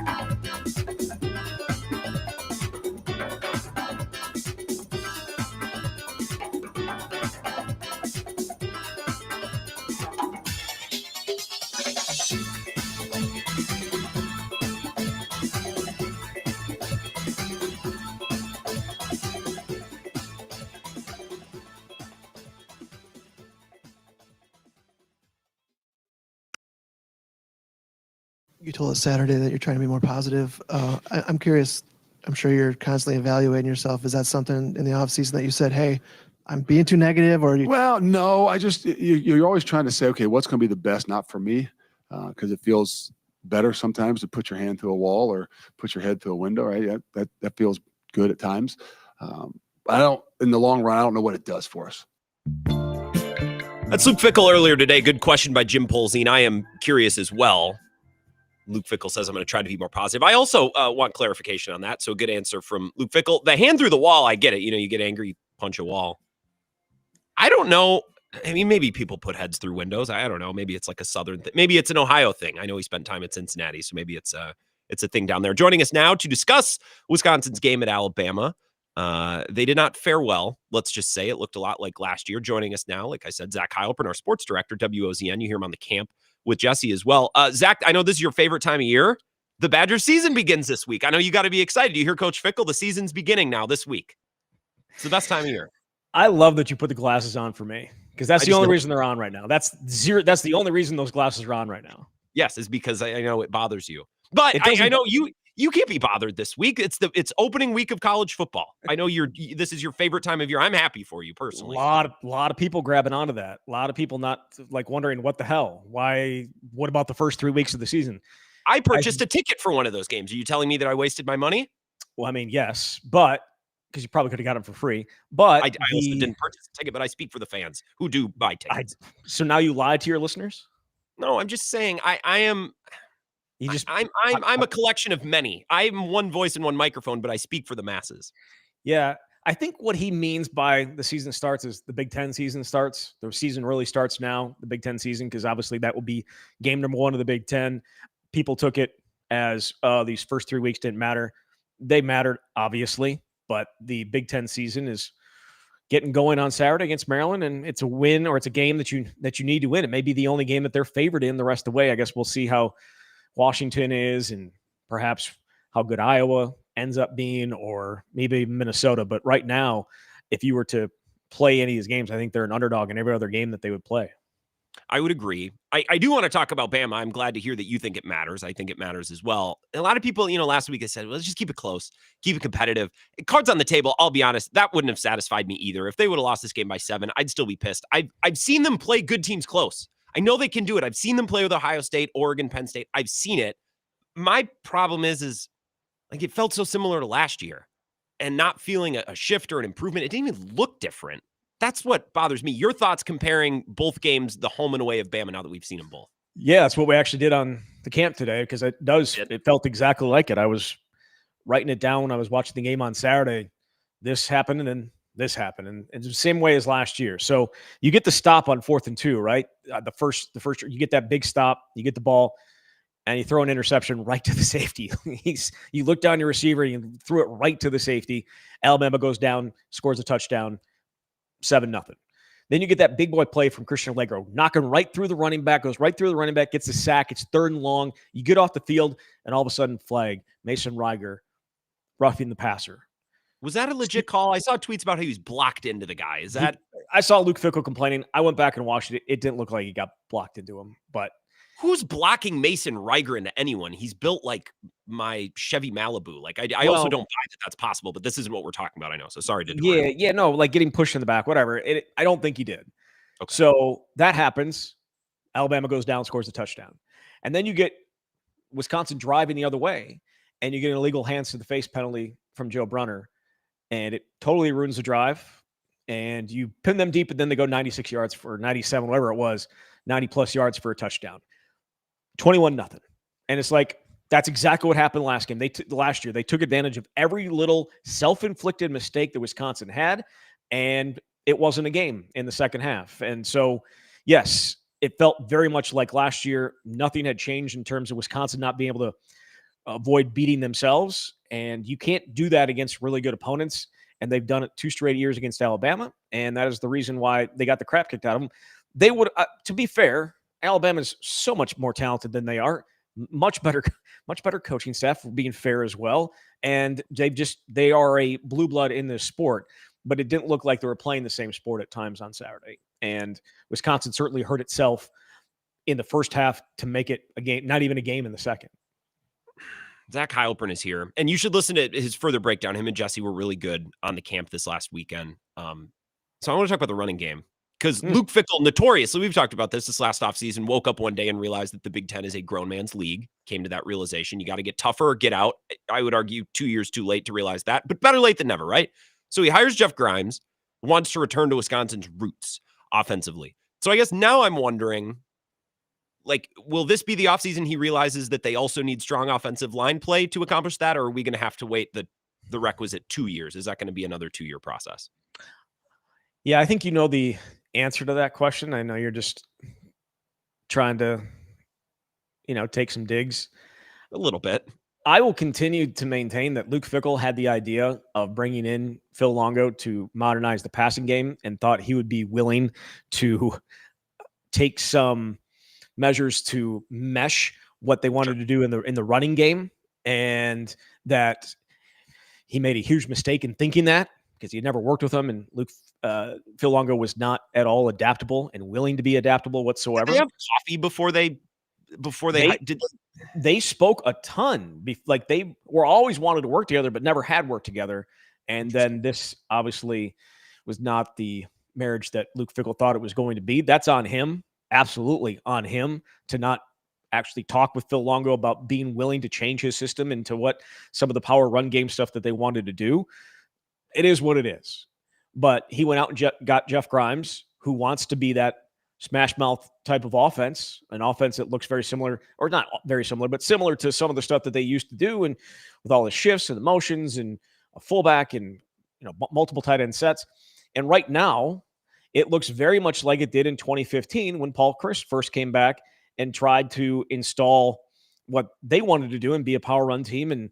You told us Saturday that you're trying to be more positive. I'm curious. I'm sure you're constantly evaluating yourself. Is that something in the off season that you said, "Hey, I'm being too negative," or Well, no. You're always trying to say, okay, what's going to be the best, not for me, because it feels better sometimes to put your hand through a wall or put your head through a window. Right? That feels good at times. I don't. In the long run, I don't know what it does for us. That's Luke Fickell earlier today. Good question by Jim Polzine. I am curious as well. Luke Fickell says, I'm going to try to be more positive. I also want clarification on that. So a good answer from Luke Fickell. The hand through the wall, I get it. You get angry, you punch a wall. I don't know. I mean, maybe people put heads through windows. I don't know. Maybe it's like a Southern thing. Maybe it's an Ohio thing. I know he spent time at Cincinnati, so maybe it's a thing down there. Joining us now to discuss Wisconsin's game at Alabama. They did not fare well. Let's just say it looked a lot like last year. Joining us now, like I said, Zach Heilprin, our sports director, WOZN. You hear him on the camp with Jesse as well. Zach, I know this is your favorite time of year. The Badgers season begins this week. I know you got to be excited. You hear Coach Fickell, the season's beginning now this week. It's the best time of year. I love that you put the glasses on for me because that's the only reason they're on right now. That's the only reason those glasses are on right now. Yes, is because I know it bothers you. But I know you can't be bothered this week. It's opening week of college football. I know this is your favorite time of year. I'm happy for you personally. A lot of people grabbing onto that. A lot of people not like wondering what the hell. Why? What about the first 3 weeks of the season? I purchased a ticket for one of those games. Are you telling me that I wasted my money? Well, I mean, yes, but because you probably could have got them for free. But I also didn't purchase a ticket, but I speak for the fans who do buy tickets. So now you lied to your listeners? No, I'm just saying I am. I'm a collection of many. I'm one voice and one microphone, but I speak for the masses. Yeah, I think what he means by the season starts is the Big Ten season starts. The season really starts now, the Big Ten season, because obviously that will be game number 1 of the Big Ten. People took it as these first 3 weeks didn't matter. They mattered, obviously, but the Big Ten season is getting going on Saturday against Maryland, and it's a win or it's a game that you need to win. It may be the only game that they're favored in the rest of the way. I guess we'll see how Washington is and perhaps how good Iowa ends up being, or maybe Minnesota. But right now, if you were to play any of these games, I think they're an underdog in every other game that they would play. I would agree. I do want to talk about Bama. I'm glad to hear that you think it matters. I think it matters as well. A lot of people, last week I said, well, let's just keep it close, keep it competitive. Cards on the table, I'll be honest, that wouldn't have satisfied me either. If they would have lost this game by 7, I'd still be pissed. I've seen them play good teams close. I know they can do it. I've seen them play with Ohio State, Oregon, Penn State. I've seen it. My problem is Like it felt so similar to last year, and not feeling a shift or an improvement. It didn't even look different. That's what bothers me. Your thoughts comparing both games, the home and away of Bama, now that we've seen them both. Yeah, that's what we actually did on the camp today, because it felt exactly like it. I was writing it down when I was watching the game on Saturday. This happened, and then this happened, and it's the same way as last year. So you get the stop on 4th and 2, right? The first, you get that big stop, you get the ball, and you throw an interception right to the safety. You look down your receiver, and you threw it right to the safety. Alabama goes down, scores a touchdown, 7-0. Then you get that big boy play from Christian Allegro, knocking right through the running back, goes right through the running back, gets a sack. It's 3rd and long. You get off the field, and all of a sudden, flag. Mason Reiger roughing the passer. Was that a legit call? I saw tweets about how he was blocked into the guy. Is that? I saw Luke Fickell complaining. I went back and watched it. It didn't look like he got blocked into him, but who's blocking Mason Reiger into anyone? He's built like my Chevy Malibu. Like I also don't buy that that's possible, but this isn't what we're talking about. I know. So sorry to no, like getting pushed in the back, whatever. I don't think he did. Okay. So that happens. Alabama goes down, scores a touchdown. And then you get Wisconsin driving the other way, and you get an illegal hands to the face penalty from Joe Brunner, and it totally ruins the drive. And you pin them deep, and then they go 96 yards for 97, whatever it was, 90 plus yards for a touchdown. 21-0. And it's like, that's exactly what happened last game. Last year, they took advantage of every little self-inflicted mistake that Wisconsin had, and it wasn't a game in the second half. And so, yes, it felt very much like last year. Nothing had changed in terms of Wisconsin not being able to avoid beating themselves. And you can't do that against really good opponents. And they've done it 2 straight years against Alabama. And that is the reason why they got the crap kicked out of them. They would, to be fair, Alabama is so much more talented than they are. Much better coaching staff, being fair as well. And they are a blue blood in this sport, but it didn't look like they were playing the same sport at times on Saturday. And Wisconsin certainly hurt itself in the first half to make it a game, not even a game in the second. Zach Heilprin is here, and you should listen to his further breakdown. Him and Jesse were really good on the camp this last weekend. So I want to talk about the running game, because Luke Fickell, notoriously, we've talked about this last offseason, woke up one day and realized that the Big Ten is a grown man's league, came to that realization. You got to get tougher or get out. I would argue 2 years too late to realize that, but better late than never, right? So he hires Jeff Grimes, wants to return to Wisconsin's roots offensively. So I guess now I'm wondering, like, will this be the offseason he realizes that they also need strong offensive line play to accomplish that? Or are we going to have to wait the requisite 2 years? Is that going to be another 2-year process? Yeah, I think you know the answer to that question. I know you're just trying to, take some digs. A little bit. I will continue to maintain that Luke Fickell had the idea of bringing in Phil Longo to modernize the passing game and thought he would be willing to take some measures to mesh what they wanted to do in the running game, and that he made a huge mistake in thinking that, because he had never worked with him, and Phil Longo was not at all adaptable and willing to be adaptable whatsoever. Did they have coffee before they did? They spoke a ton. Like, they were always wanted to work together, but never had worked together. And then this obviously was not the marriage that Luke Fickell thought it was going to be. That's on him. Absolutely on him to not actually talk with Phil Longo about being willing to change his system into what some of the power run game stuff that they wanted to do. It is what it is. But he went out and got Jeff Grimes, who wants to be that smash mouth type of offense, an offense that looks very similar, or not very similar, but similar to some of the stuff that they used to do, and with all the shifts and the motions and a fullback and multiple tight end sets. And right now, it looks very much like it did in 2015 when Paul Chryst first came back and tried to install what they wanted to do and be a power run team. And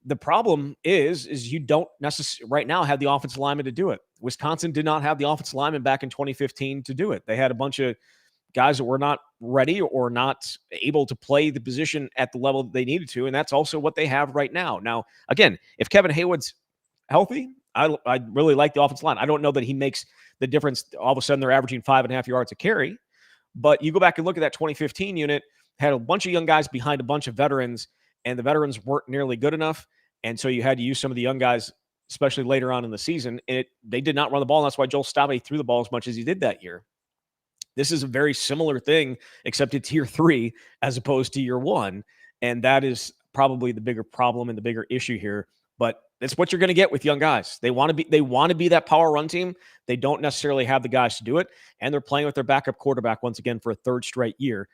the problem is you don't necessarily right now have the offensive lineman to do it. Wisconsin did not have the offensive lineman back in 2015 to do it. They had a bunch of guys that were not ready or not able to play the position at the level that they needed to. And that's also what they have right now. Now, again, if Kevin Haywood's healthy, I really like the offensive line. I don't know that he makes the difference. All of a sudden, they're averaging 5.5 yards a carry. But you go back and look at that 2015 unit, had a bunch of young guys behind a bunch of veterans, and the veterans weren't nearly good enough. And so you had to use some of the young guys, especially later on in the season. And they did not run the ball. And that's why Joel Stave threw the ball as much as he did that year. This is a very similar thing, except it's year 3 as opposed to year 1. And that is probably the bigger problem and the bigger issue here. But it's what you're going to get with young guys. They want to be that power run team. They don't necessarily have the guys to do it, and they're playing with their backup quarterback once again for a third straight year.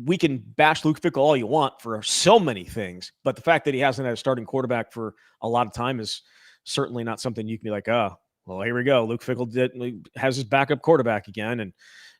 We can bash Luke Fickell all you want for so many things, but the fact that he hasn't had a starting quarterback for a lot of time is certainly not something you can be like, oh, well, here we go. Luke Fickell has his backup quarterback again, and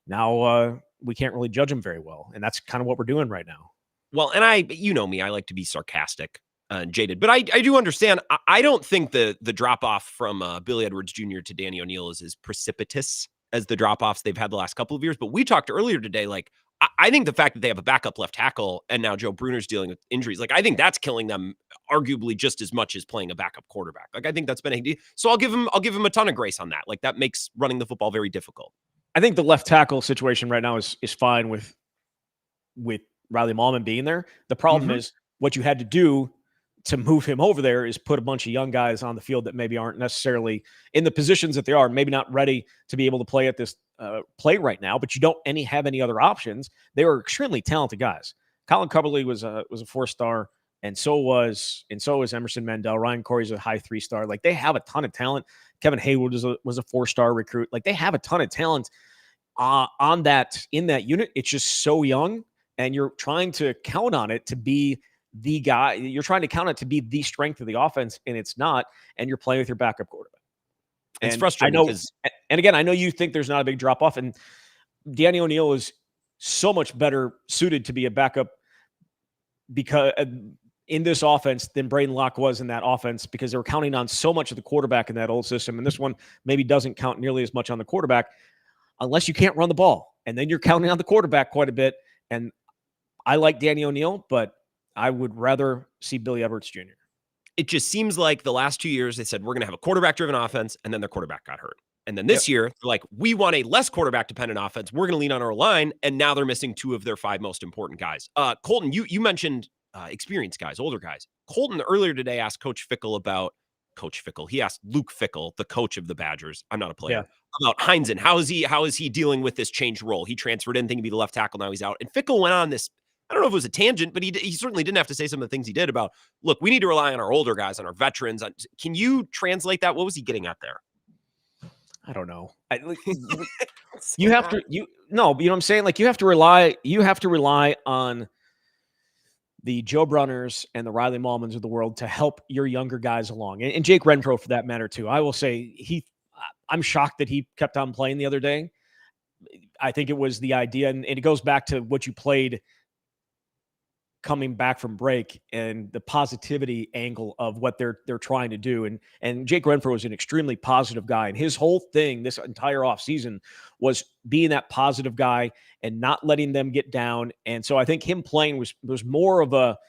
now we can't really judge him very well. And that's kind of what we're doing right now. Well, and you know me, I like to be sarcastic and jaded, but I do understand. I don't think the drop off from Billy Edwards Jr. to Danny O'Neal is as precipitous as the drop offs they've had the last couple of years. But we talked earlier today, like, I think the fact that they have a backup left tackle and now Joe Bruner's dealing with injuries, like, I think that's killing them arguably just as much as playing a backup quarterback. Like, I think that's been so I'll give him a ton of grace on that. Like, that makes running the football very difficult. I think the left tackle situation right now is fine with Riley Mahlman being there. The problem is what you had to do to move him over there is put a bunch of young guys on the field that maybe aren't necessarily in the positions that they are, maybe not ready to be able to play at this play right now, but you don't have any other options. They were extremely talented guys. Colin Cubberley was a 4-star, and so was Emerson Mandel. Ryan Corey's a high 3-star. Like, they have a ton of talent. Kevin Haywood was a 4-star recruit. Like, they have a ton of talent in that unit. It's just so young, and you're trying to count on it to be the guy. You're trying to count it to be the strength of the offense, and it's not. And you're playing with your backup quarterback. It's frustrating. And again, I know you think there's not a big drop off, and Danny O'Neal is so much better suited to be a backup because in this offense than Braden Locke was in that offense, because they were counting on so much of the quarterback in that old system. And this one maybe doesn't count nearly as much on the quarterback unless you can't run the ball. And then you're counting on the quarterback quite a bit. And I like Danny O'Neal, but I would rather see Billy Edwards Jr. It just seems like the last 2 years they said, we're going to have a quarterback-driven offense, and then their quarterback got hurt. And then this year, they're like, we want a less quarterback-dependent offense. We're going to lean on our line, and now they're missing 2 of their 5 most important guys. Colton, you mentioned experienced guys, older guys. Colton earlier today asked Coach Fickell about Coach Fickell. He asked Luke Fickell, the coach of the Badgers. I'm not a player. About Heinzen. How is he dealing with this changed role? He transferred in, thinking he'd be the left tackle. Now he's out. And Fickell went on this, I don't know if it was a tangent, but he certainly didn't have to say some of the things he did about, look, we need to rely on our older guys, on our veterans. Can you translate that? What was he getting at there? I don't know. You know what I'm saying? Like, you have to rely on the Joe Brunners and the Riley Mahlmans of the world to help your younger guys along. And Jake Renfro for that matter too. I will say I'm shocked that he kept on playing the other day. I think it was the idea, and it goes back to what you played coming back from break and the positivity angle of what they're trying to do. And Jake Renfro was an extremely positive guy. And his whole thing this entire offseason was being that positive guy and not letting them get down. And so I think him playing was more of a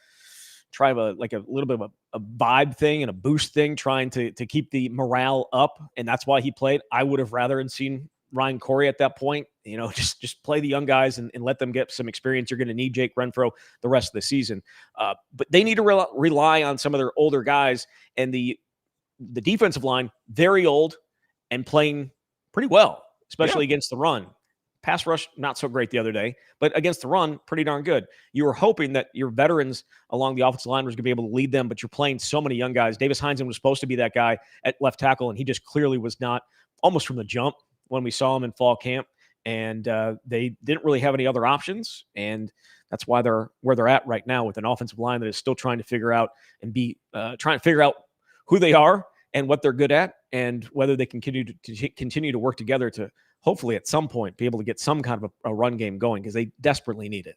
little bit of a vibe thing and a boost thing, trying to keep the morale up. And that's why he played. I would have rather seen Ryan Corey at that point, just play the young guys and let them get some experience. You're going to need Jake Renfro the rest of the season. But they need to rely on some of their older guys, and the defensive line, very old and playing pretty well, especially against the run. Pass rush, not so great the other day, but against the run, pretty darn good. You were hoping that your veterans along the offensive line was going to be able to lead them, but you're playing so many young guys. Davis Heinzen was supposed to be that guy at left tackle, and he just clearly was not, almost from the jump when we saw him in fall camp. And they didn't really have any other options, and that's why they're where they're at right now, with an offensive line that is still trying to figure out who they are and what they're good at, and whether they can continue to work together to hopefully at some point be able to get some kind of a run game going, because they desperately need it.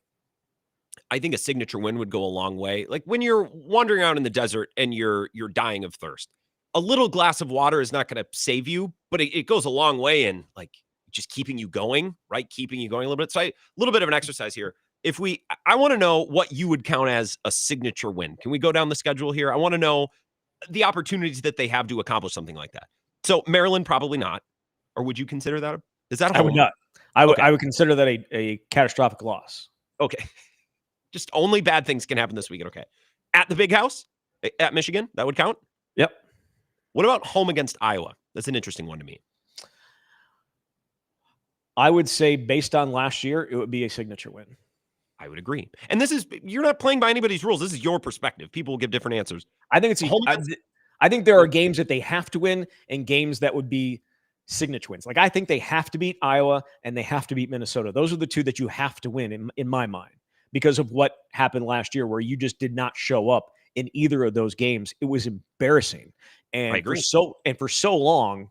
I think a signature win would go a long way. Like when you're wandering out in the desert and you're dying of thirst, a little glass of water is not going to save you, but it goes a long way in like just keeping you going, right? Keeping you going a little bit. So a little bit of an exercise here. I want to know what you would count as a signature win. Can we go down the schedule here? I want to know the opportunities that they have to accomplish something like that. So Maryland, probably not. Or would you consider that? Is that? I would not. I would consider that a catastrophic loss. Okay. Just only bad things can happen this weekend. Okay. At the Big House at Michigan, that would count. Yep. What about home against Iowa? That's an interesting one to me. I would say based on last year, it would be a signature win. I would agree. And you're not playing by anybody's rules. This is your perspective. People will give different answers. I think I think there are games that they have to win and games that would be signature wins. Like I think they have to beat Iowa and they have to beat Minnesota. Those are the two that you have to win in my mind because of what happened last year where you just did not show up in either of those games. It was embarrassing. And for so long,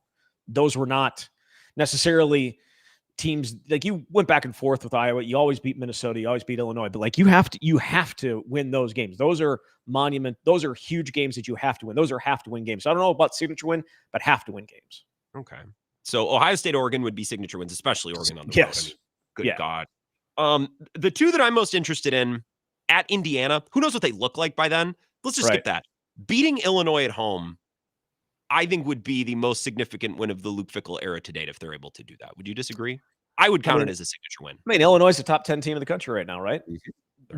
those were not necessarily teams like you went back and forth with Iowa. You always beat Minnesota. You always beat Illinois. But like you have to win those games. Those are those are huge games that you have to win. Those are have to win games. So I don't know about signature win, but have to win games. Okay. So Ohio State, Oregon would be signature wins, especially Oregon on the road. I mean, good God. The two that I'm most interested in at Indiana, who knows what they look like by then? Let's just skip that. Beating Illinois at home, I think would be the most significant win of the Luke Fickell era to date if they're able to do that. Would you disagree? I would count it as a signature win. I mean, Illinois is the top 10 team in the country right now, right?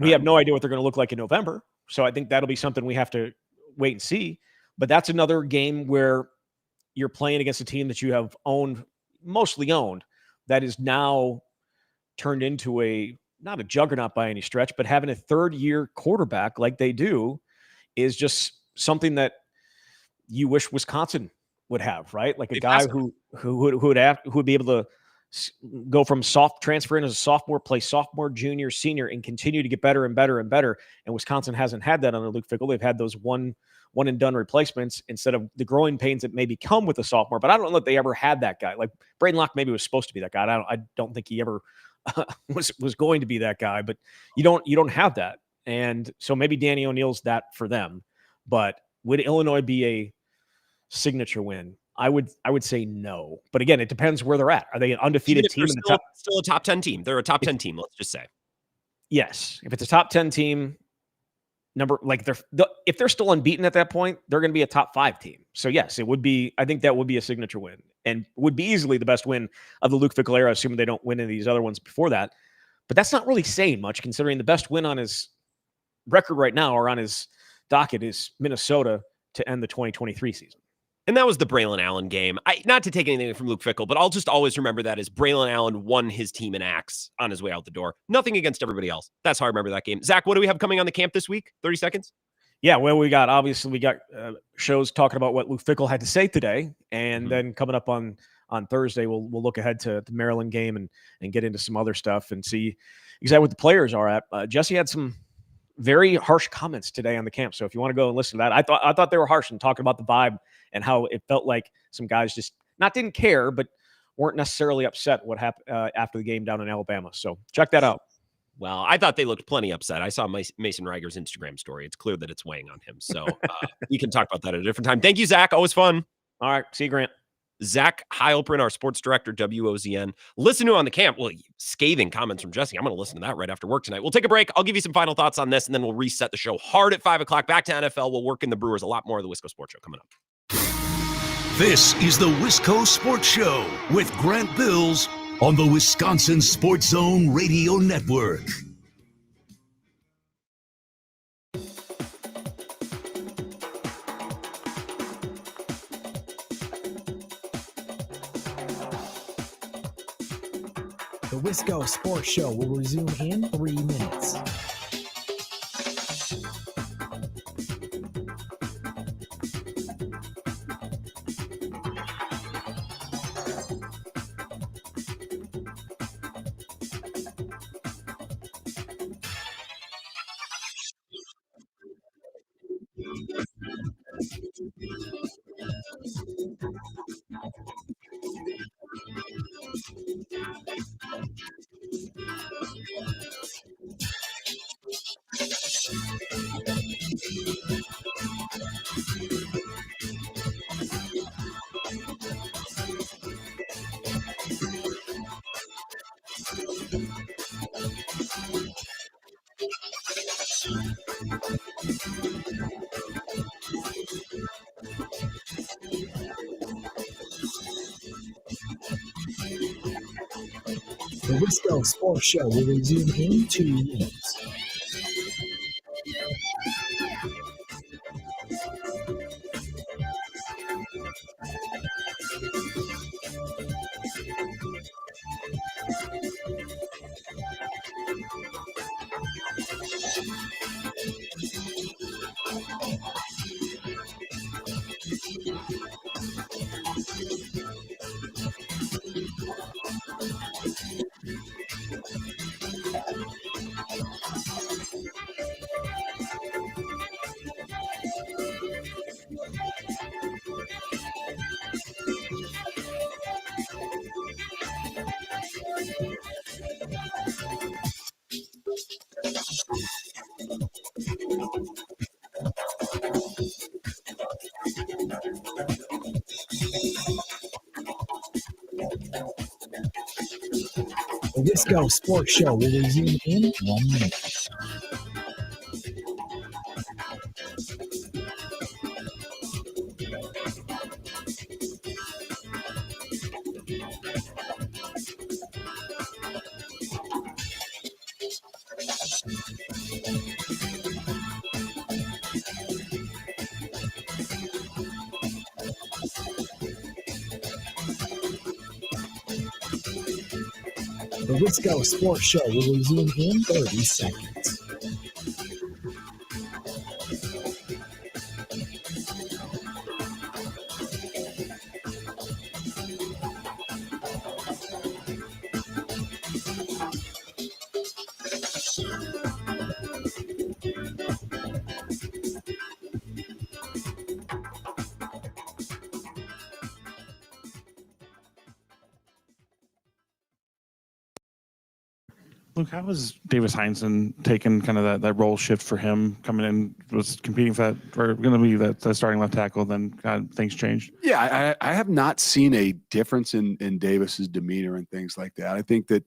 We have no idea what they're going to look like in November. So I think that'll be something we have to wait and see. But that's another game where you're playing against a team that you have mostly owned, that is now turned into not a juggernaut by any stretch, but having a third-year quarterback like they do is just something that you wish Wisconsin would have, right? Like a guy who would be able to go from transfer in as a sophomore, play sophomore, junior, senior, and continue to get better and better and better. And Wisconsin hasn't had that under Luke Fickell. They've had those one and done replacements instead of the growing pains that maybe come with a sophomore. But I don't know if they ever had that guy. Like Braden Locke maybe was supposed to be that guy. I don't think he ever was going to be that guy. But you don't have that. And so maybe Danny O'Neill's that for them. But would Illinois be a signature win? I would say no. But again, it depends where they're at. Are they an undefeated team in the top? Still a top 10 team. They're a top 10 team, let's just say. Yes. If it's a top 10 team, if they're still unbeaten at that point, they're going to be a top 5 team. So yes, it would be. I think that would be a signature win and would be easily the best win of the Luke Fickell era, assuming they don't win any of these other ones before that. But that's not really saying much, considering the best win on his record right now or on his docket is Minnesota to end the 2023 season. And that was the Braylon Allen game. Not to take anything from Luke Fickell, but I'll just always remember that as Braylon Allen won his team an axe on his way out the door. Nothing against everybody else. That's how I remember that game. Zach, what do we have coming on the camp this week? 30 seconds? Yeah, well, we got shows talking about what Luke Fickell had to say today. And then coming up on Thursday, we'll look ahead to the Maryland game and get into some other stuff and see exactly what the players are at. Jesse had some very harsh comments today on the camp. So if you want to go and listen to that, I thought they were harsh and talking about the vibe and how it felt like some guys just didn't care, but weren't necessarily upset what happened after the game down in Alabama. So check that out. Well, I thought they looked plenty upset. I saw Mason Reiger's Instagram story. It's clear that it's weighing on him. So we can talk about that at a different time. Thank you, Zach. Always fun. All right. See you, Grant. Zach Heilprin, our sports director, WOZN. Listen to on the camp. Well, scathing comments from Jesse. I'm going to listen to that right after work tonight. We'll take a break. I'll give you some final thoughts on this, and then we'll reset the show hard at 5 o'clock. Back to NFL. We'll work in the Brewers. A lot more of the Wisco Sports Show coming up. This is the Wisco Sports Show with Grant Bills on the Wisconsin Sports Zone Radio Network. The Wisco Sports Show will resume in 3 minutes. The Wisco Sports Show will resume in 2 minutes. Wisco Sports Show will resume in 1 minute. The Wisco Sports Show will resume in 30 seconds. Luke, how was Davis Heinsohn taking kind of that role shift for him coming in, was competing for that, or going to be that starting left tackle, then things changed? Yeah, I have not seen a difference in Davis's demeanor and things like that. I think that,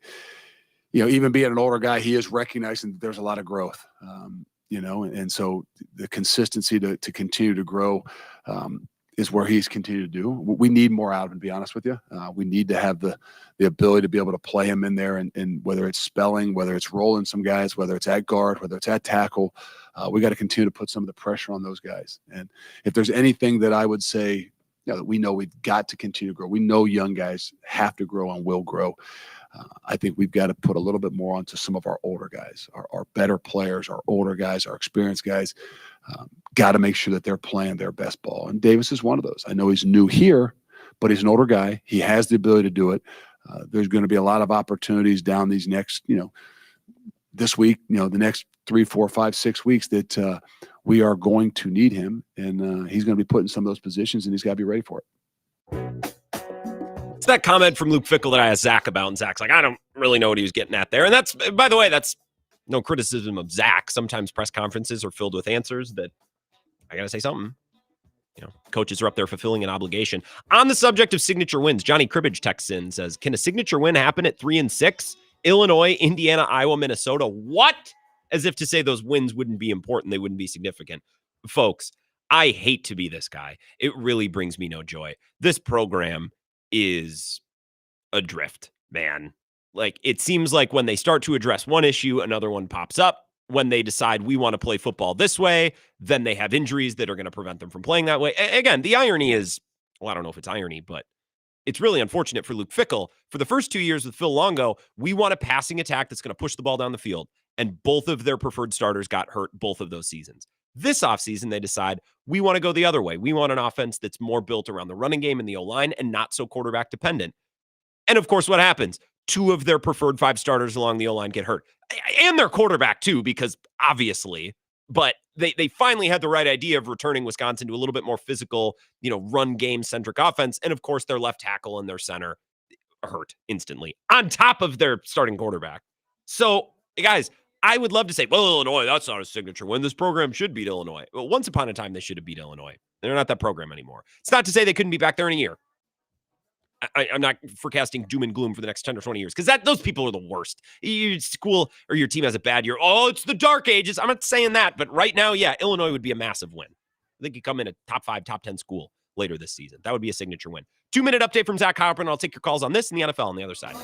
even being an older guy, he is recognizing that there's a lot of growth, and so the consistency to continue to grow is where he's continued to do. We need more out of him, to be honest with you. We need to have the ability to be able to play him in there, and whether it's spelling, whether it's rolling some guys, whether it's at guard, whether it's at tackle, we got to continue to put some of the pressure on those guys. And if there's anything that I would say, that we know we've got to continue to grow. We know young guys have to grow and will grow. I think we've got to put a little bit more onto some of our older guys, our better players, our older guys, our experienced guys. Got to make sure that they're playing their best ball. And Davis is one of those. I know he's new here, but he's an older guy. He has the ability to do it. There's going to be a lot of opportunities down these next, this week, the next 3, 4, 5, 6 weeks that we are going to need him. And he's going to be put in some of those positions, and he's got to be ready for it. It's that comment from Luke Fickell that I asked Zach about, and Zach's like, I don't really know what he was getting at there. And that's, by the way, that's no criticism of Zach. Sometimes press conferences are filled with answers that I got to say something. Coaches are up there fulfilling an obligation. On the subject of signature wins, Johnny Cribbage texts in, says, can a signature win happen at 3-6? Illinois, Indiana, Iowa, Minnesota. What? As if to say those wins wouldn't be important. They wouldn't be significant. Folks, I hate to be this guy. It really brings me no joy. This program is adrift, man. Like, it seems like when they start to address one issue, another one pops up. When they decide we want to play football this way, then they have injuries that are going to prevent them from playing that way. Again, the irony is, well, I don't know if it's irony, but it's really unfortunate for Luke Fickell. For the first 2 years with Phil Longo, we want a passing attack that's going to push the ball down the field. And both of their preferred starters got hurt both of those seasons. This offseason, they decide we want to go the other way. We want an offense that's more built around the running game and the O-line and not so quarterback dependent. And of course, what happens? 2 of their preferred 5 starters along the O-line get hurt. And their quarterback too, because obviously, but they finally had the right idea of returning Wisconsin to a little bit more physical, run game centric offense. And of course, their left tackle and their center hurt instantly on top of their starting quarterback. So guys, I would love to say, well, Illinois, that's not a signature win. This program should beat Illinois. Well, once upon a time, they should have beat Illinois. They're not that program anymore. It's not to say they couldn't be back there in a year. I'm not forecasting doom and gloom for the next 10 or 20 years because those people are the worst. Your school or your team has a bad year. Oh, it's the dark ages. I'm not saying that. But right now, yeah, Illinois would be a massive win. I think you come in a top 5, top 10 school later this season. That would be a signature win. 2-minute update from Zach Heilprin. I'll take your calls on this and the NFL on the other side.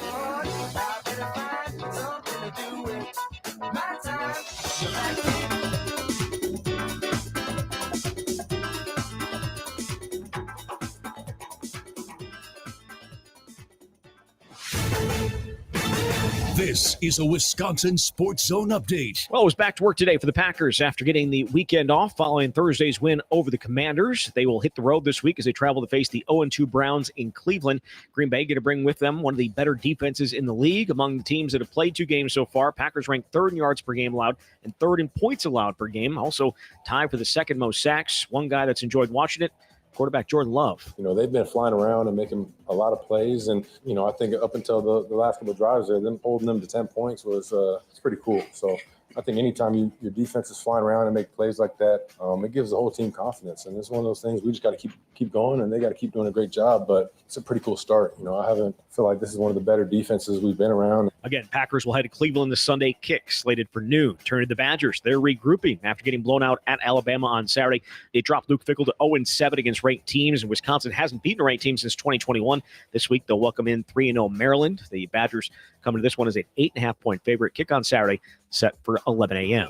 This is a Wisconsin Sports Zone update. Well, it was back to work today for the Packers after getting the weekend off following Thursday's win over the Commanders. They will hit the road this week as they travel to face the 0-2 Browns in Cleveland. Green Bay going to bring with them one of the better defenses in the league among the teams that have played 2 games so far. Packers ranked 3rd in yards per game allowed and 3rd in points allowed per game. Also tied for the 2nd most sacks. One guy that's enjoyed watching it, quarterback Jordan Love. They've been flying around and making a lot of plays. And, I think up until the last couple of drives there, them holding them to 10 points was it's pretty cool. So I think anytime your defense is flying around and make plays like that, it gives the whole team confidence. And it's one of those things we just got to keep going, and they got to keep doing a great job. But it's a pretty cool start. I feel like this is one of the better defenses we've been around. Again, Packers will head to Cleveland this Sunday. Kick slated for noon. Turn to the Badgers. They're regrouping after getting blown out at Alabama on Saturday. They dropped Luke Fickell to 0-7 against ranked teams, and Wisconsin hasn't beaten a ranked team since 2021. This week, they'll welcome in 3-0 Maryland. The Badgers coming to this one as an 8.5-point favorite. Kick on Saturday, set for 11 a.m.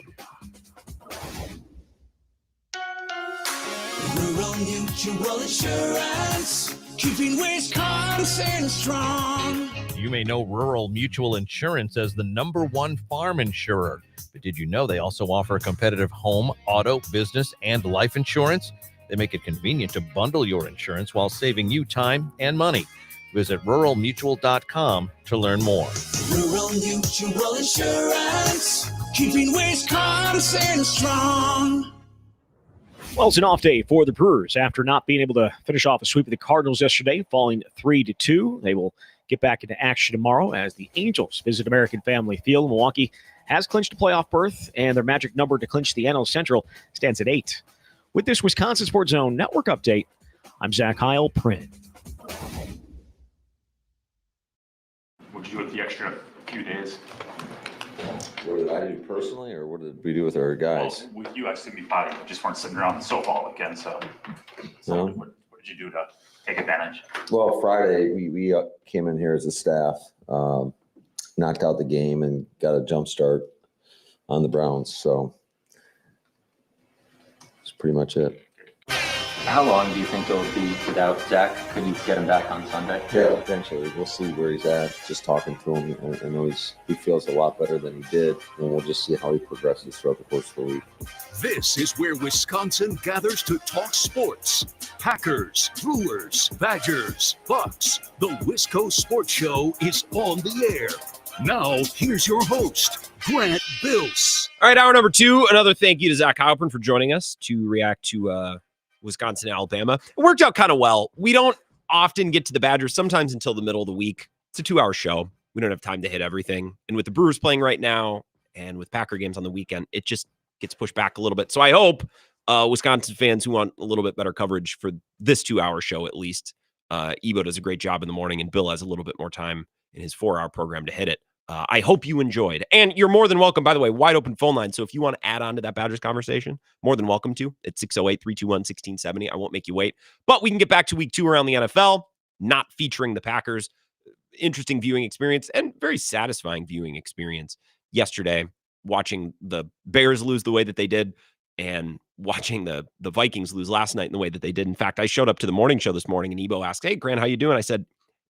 Rural Mutual Insurance, keeping Wisconsin strong. You may know Rural Mutual Insurance as the #1 farm insurer. But did you know they also offer competitive home, auto, business, and life insurance? They make it convenient to bundle your insurance while saving you time and money. Visit ruralmutual.com to learn more. Rural Mutual Insurance, keeping Wisconsin strong. Well, it's an off day for the Brewers after not being able to finish off a sweep of the Cardinals yesterday, falling 3-2. They will get back into action tomorrow as the Angels visit American Family Field. Milwaukee has clinched a playoff berth, and their magic number to clinch the NL Central stands at 8. With this Wisconsin Sports Zone Network update, I'm Zach Heilprin. What'd you do with the extra few days? What did I do personally, or what did we do with our guys? Well, with you, I assume you probably just weren't sitting around the sofa all weekend. So No? what did you do to take advantage? Well, Friday, we came in here as a staff, knocked out the game, and got a jump start on the Browns. So that's pretty much it. How long do you think it'll be without Zach? Could you get him back on Sunday? Yeah, eventually. We'll see where he's at. Just talking to him, I know he feels a lot better than he did, and we'll just see how he progresses throughout the course of the week. This is where Wisconsin gathers to talk sports. Packers, Brewers, Badgers, Bucks. The Wisco Sports Show is on the air. Now, here's your host, Grant Bills. All right, hour number 2. Another thank you to Zach Heilprin for joining us to react to Wisconsin, Alabama. It worked out kind of well. We don't often get to the Badgers, sometimes until the middle of the week. It's a 2-hour show. We don't have time to hit everything. And with the Brewers playing right now and with Packer games on the weekend, it just gets pushed back a little bit. So I hope Wisconsin fans who want a little bit better coverage for this 2-hour show, at least, Ebo does a great job in the morning and Bill has a little bit more time in his 4-hour program to hit it. I hope you enjoyed. And you're more than welcome, by the way, wide open phone line. So if you want to add on to that Badgers conversation, more than welcome to. It's 608-321-1670. I won't make you wait. But we can get back to week 2 around the NFL, not featuring the Packers. Interesting viewing experience and very satisfying viewing experience yesterday, watching the Bears lose the way that they did and watching the Vikings lose last night in the way that they did. In fact, I showed up to the morning show this morning and Ebo asked, "Hey, Grant, how you doing?" I said,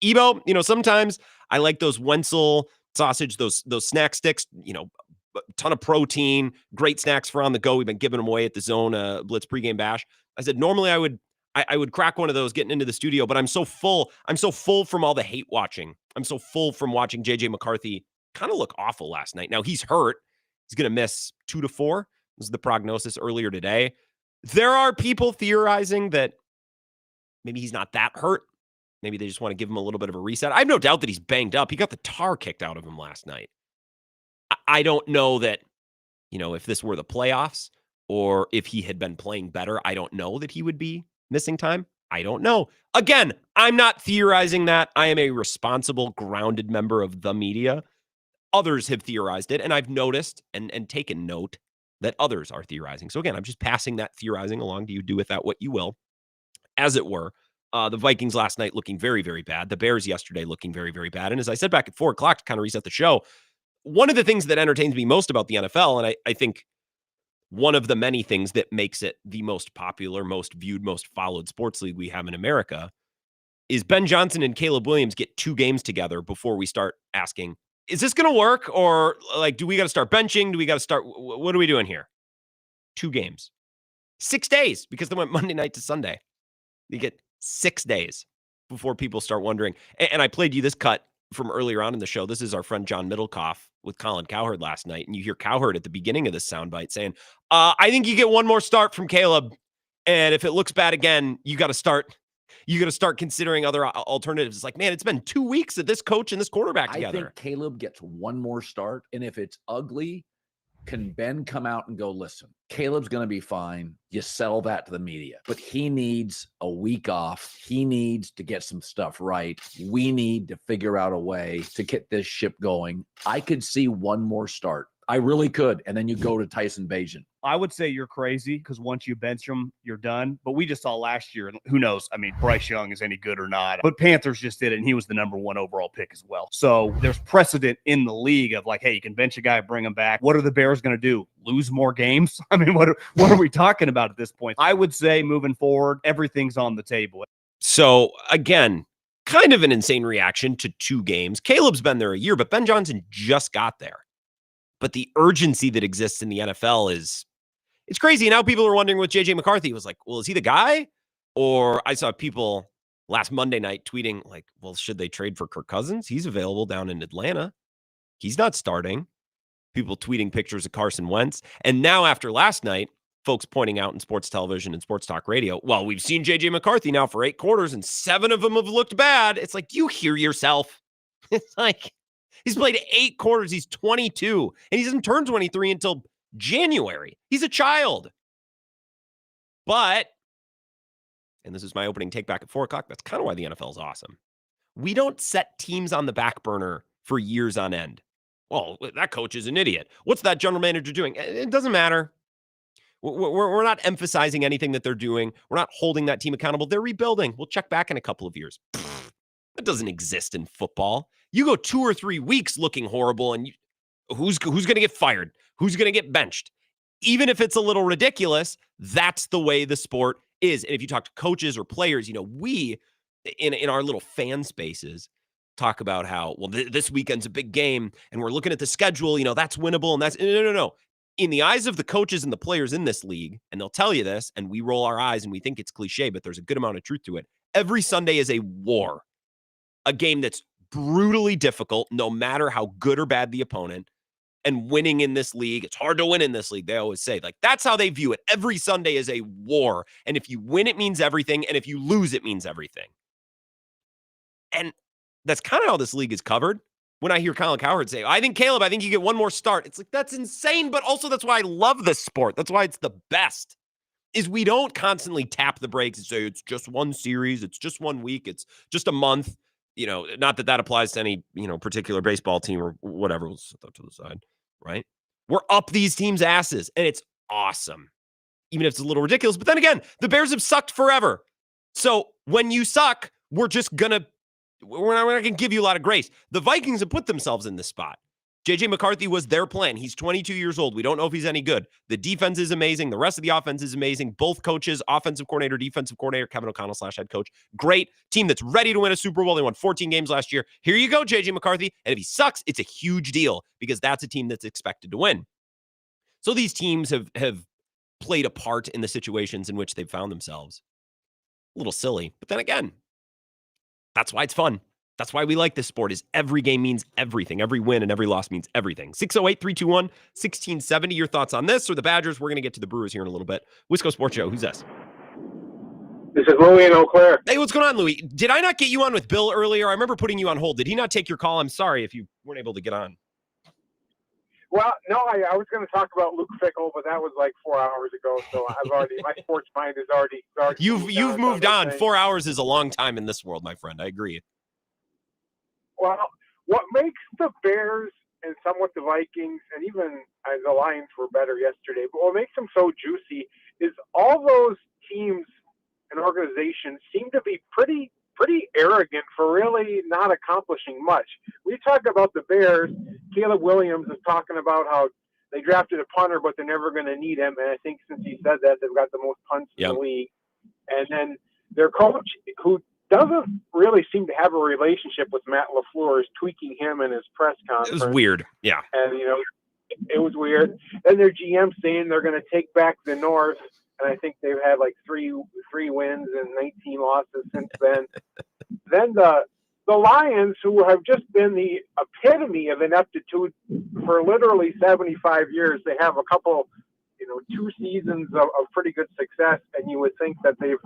"Ebo, sometimes I like those Wenzel sausage, those snack sticks, a ton of protein, great snacks for on the go. We've been giving them away at the Zone Blitz pregame bash." I said, normally I would crack one of those getting into the studio, but I'm so full from all the hate watching. I'm so full from watching JJ McCarthy kind of look awful last night. Now he's hurt. He's going to miss 2 to 4. This is the prognosis earlier today. There are people theorizing that maybe he's not that hurt. Maybe they just want to give him a little bit of a reset. I have no doubt that he's banged up. He got the tar kicked out of him last night. I don't know that, if this were the playoffs or if he had been playing better, I don't know that he would be missing time. I don't know. Again, I'm not theorizing that. I am a responsible, grounded member of the media. Others have theorized it, and I've noticed and taken note that others are theorizing. So again, I'm just passing that theorizing along to you. Do with that what you will, as it were. The Vikings last night looking very, very bad. The Bears yesterday looking very, very bad. And as I said back at 4 o'clock to kind of reset the show, one of the things that entertains me most about the NFL, and I think one of the many things that makes it the most popular, most viewed, most followed sports league we have in America, is Ben Johnson and Caleb Williams get 2 games together before we start asking, is this going to work? Or do we got to start benching? Do we got to start? What are we doing here? 2 games. 6 days, because they went Monday night to Sunday. You get 6 days before people start wondering. And I played you this cut from earlier on in the show. This is our friend John Middlecoff with Colin Cowherd last night. And you hear Cowherd at the beginning of this soundbite saying, I think you get one more start from Caleb. And if it looks bad again, you got to start considering other alternatives. It's like, man, it's been 2 weeks of this coach and this quarterback together. I think Caleb gets one more start. And if it's ugly, Can Ben come out and go, listen, Caleb's going to be fine. You sell that to the media, but he needs a week off. He needs to get some stuff right. We need to figure out a way to get this ship going. I could see one more start. I really could. And then you go to Tyson Bagent. I would say you're crazy because once you bench him, you're done. But we just saw last year, and who knows? I mean, Bryce Young is any good or not. But Panthers just did it, and he was the number 1 overall pick as well. So there's precedent in the league of like, hey, you can bench a guy, bring him back. What are the Bears going to do? Lose more games? I mean, what are we talking about at this point? I would say moving forward, everything's on the table. So again, kind of an insane reaction to 2 games. Caleb's been there a year, but Ben Johnson just got there. But the urgency that exists in the NFL it's crazy. Now people are wondering with JJ McCarthy. It was like, well, is he the guy? Or I saw people last Monday night tweeting like, well, should they trade for Kirk Cousins? He's available down in Atlanta. He's not starting. People tweeting pictures of Carson Wentz. And now after last night, folks pointing out in sports television and sports talk radio, well, we've seen JJ McCarthy now for 8 quarters and 7 of them have looked bad. It's like, you hear yourself. It's like, he's played 8 quarters. He's 22 and he doesn't turn 23 until January. He's a child. But, and this is my opening take back at 4:00. That's kind of why the NFL is awesome. We don't set teams on the back burner for years on end. Well, that coach is an idiot. What's that general manager doing? It doesn't matter. We're not emphasizing anything that they're doing. We're not holding that team accountable. They're rebuilding. We'll check back in a couple of years. That doesn't exist in football. You go 2 or 3 weeks looking horrible, and who's going to get fired? Who's going to get benched? Even if it's a little ridiculous, that's the way the sport is. And if you talk to coaches or players, we in our little fan spaces talk about how, well, this weekend's a big game, and we're looking at the schedule. That's winnable, and that's no. In the eyes of the coaches and the players in this league, and they'll tell you this, and we roll our eyes and we think it's cliche, but there's a good amount of truth to it. Every Sunday is a war, a game that's brutally difficult, no matter how good or bad the opponent. And winning in this league, it's hard to win in this league. They always say, like, that's how they view it. Every Sunday is a war. And if you win, it means everything. And if you lose, it means everything. And that's kind of how this league is covered. When I hear Colin Cowherd say, I think you get one more start. It's like, that's insane. But also that's why I love this sport. That's why it's the best, is we don't constantly tap the brakes and say, it's just one series. It's just 1 week. It's just a month. Not that applies to any, particular baseball team or whatever. We'll set that to the side, right? We're up these teams' asses, and it's awesome, even if it's a little ridiculous. But then again, the Bears have sucked forever. So when you suck, we're not going to give you a lot of grace. The Vikings have put themselves in this spot. JJ McCarthy was their plan. He's 22 years old. We don't know if he's any good. The defense is amazing. The rest of the offense is amazing. Both coaches, offensive coordinator, defensive coordinator, Kevin O'Connell / head coach. Great team that's ready to win a Super Bowl. They won 14 games last year. Here you go, JJ McCarthy. And if he sucks, it's a huge deal because that's a team that's expected to win. So these teams have played a part in the situations in which they've found themselves. A little silly. But then again, that's why it's fun. That's why we like this sport, is every game means everything. Every win and every loss means everything. 608-321-1670. Your thoughts on this or the Badgers? We're going to get to the Brewers here in a little bit. Wisco Sports Show. Who's this? This is Louie in Eau Claire. Hey, what's going on, Louie? Did I not get you on with Bill earlier? I remember putting you on hold. Did he not take your call? I'm sorry if you weren't able to get on. Well, no, I was going to talk about Luke Fickell, but that was like 4 hours ago. So my sports mind is already You've moved on. 4 hours is a long time in this world, my friend. I agree. Well, what makes the Bears and somewhat the Vikings and even the Lions were better yesterday, but what makes them so juicy is all those teams and organizations seem to be pretty arrogant for really not accomplishing much. We talk about the Bears. Caleb Williams is talking about how they drafted a punter, but they're never going to need him. And I think since he said that, they've got the most punts in the league. And then their coach, who doesn't really seem to have a relationship with Matt LaFleur, is tweaking him in his press conference. It was weird. Yeah. And, it was weird. Then their GM saying they're going to take back the North. And I think they've had like three wins and 19 losses since then. Then the Lions, who have just been the epitome of ineptitude for literally 75 years, they have a couple, 2 seasons of pretty good success, and you would think that they've,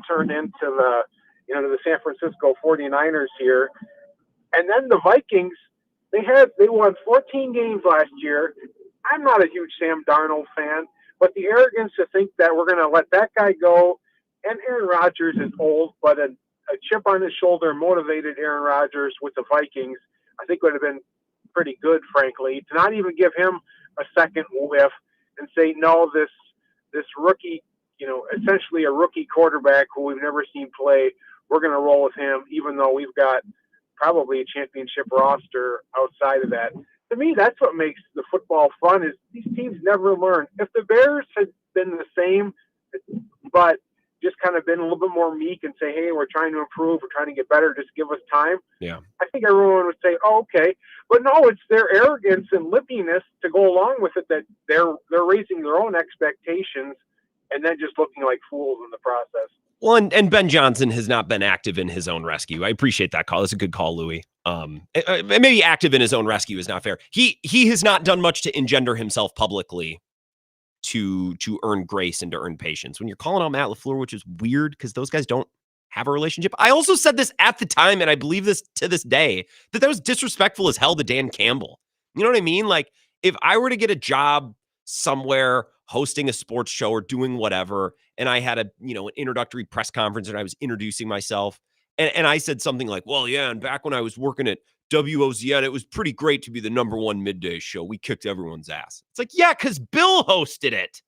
turned into the San Francisco 49ers here. And then the Vikings, they won 14 games last year. I'm not a huge Sam Darnold fan, but the arrogance to think that we're going to let that guy go, and Aaron Rodgers is old, but a chip on his shoulder motivated Aaron Rodgers with the Vikings, I think would have been pretty good, frankly. To not even give him a second whiff and say, no, this rookie, essentially a rookie quarterback who we've never seen play, we're going to roll with him, even though we've got probably a championship roster outside of that. To me, that's what makes the football fun, is these teams never learn. If the Bears had been the same, but just kind of been a little bit more meek and say, hey, we're trying to improve, we're trying to get better, just give us time. Yeah. I think everyone would say, oh, okay. But no, it's their arrogance and lippiness to go along with it that they're raising their own expectations and then just looking like fools in the process. Well, and Ben Johnson has not been active in his own rescue. I appreciate that call. That's a good call, Louis. Maybe active in his own rescue is not fair. He has not done much to engender himself publicly to earn grace and to earn patience. When you're calling out Matt LaFleur, which is weird because those guys don't have a relationship. I also said this at the time, and I believe this to this day, that was disrespectful as hell to Dan Campbell. You know what I mean? Like, if I were to get a job somewhere hosting a sports show or doing whatever, and I had an introductory press conference and I was introducing myself, and I said something like, well, yeah, and back when I was working at WOZN, it was pretty great to be the #1 midday show. We kicked everyone's ass. It's like, yeah, because Bill hosted it.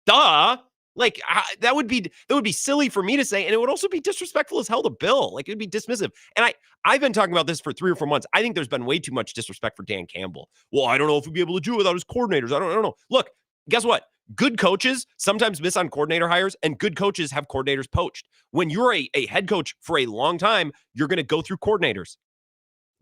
Duh. Like, that would be silly for me to say, and it would also be disrespectful as hell to Bill. Like, it would be dismissive. And I've been talking about this for 3 or 4 months. I think there's been way too much disrespect for Dan Campbell. Well, I don't know if we'd be able to do it without his coordinators. I don't know. Look, guess what? Good coaches sometimes miss on coordinator hires, and good coaches have coordinators poached. When you're a head coach for a long time, you're going to go through coordinators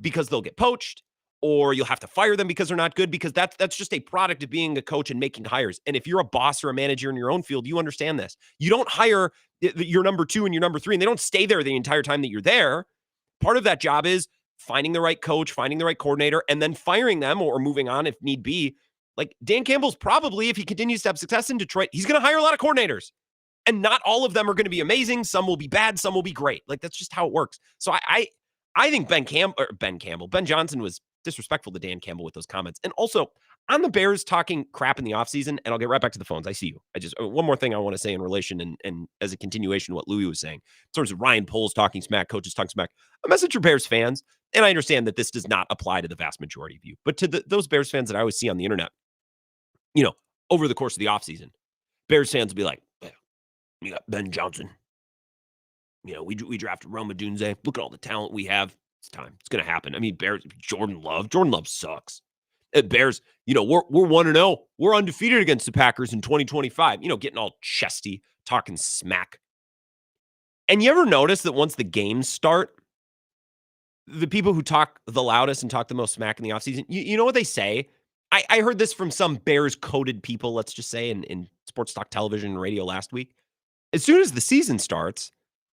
because they'll get poached, or you'll have to fire them because they're not good, because that's just a product of being a coach and making hires. And if you're a boss or a manager in your own field, you understand this. You don't hire your number 2 and your number 3, and they don't stay there the entire time that you're there. Part of that job is finding the right coach, finding the right coordinator, and then firing them or moving on if need be. Like, Dan Campbell's probably, if he continues to have success in Detroit, he's going to hire a lot of coordinators. And not all of them are going to be amazing. Some will be bad. Some will be great. Like, that's just how it works. So I think Ben Johnson was disrespectful to Dan Campbell with those comments. And also, on the Bears talking crap in the offseason, and I'll get right back to the phones. I see you. One more thing I want to say in relation and as a continuation of what Louis was saying, in terms of Ryan Poles talking smack, coaches talking smack, a message for Bears fans. And I understand that this does not apply to the vast majority of you, but to those Bears fans that I always see on the internet, over the course of the offseason, Bears fans will be like, we got Ben Johnson. We drafted Roma Dunze. Look at all the talent we have. It's time. It's going to happen. I mean, Bears, Jordan Love sucks. Bears, we're 1-0. We're undefeated against the Packers in 2025. Getting all chesty, talking smack. And you ever notice that once the games start, the people who talk the loudest and talk the most smack in the offseason, you know what they say? I heard this from some Bears-coded people, let's just say, in sports talk television and radio last week. As soon as the season starts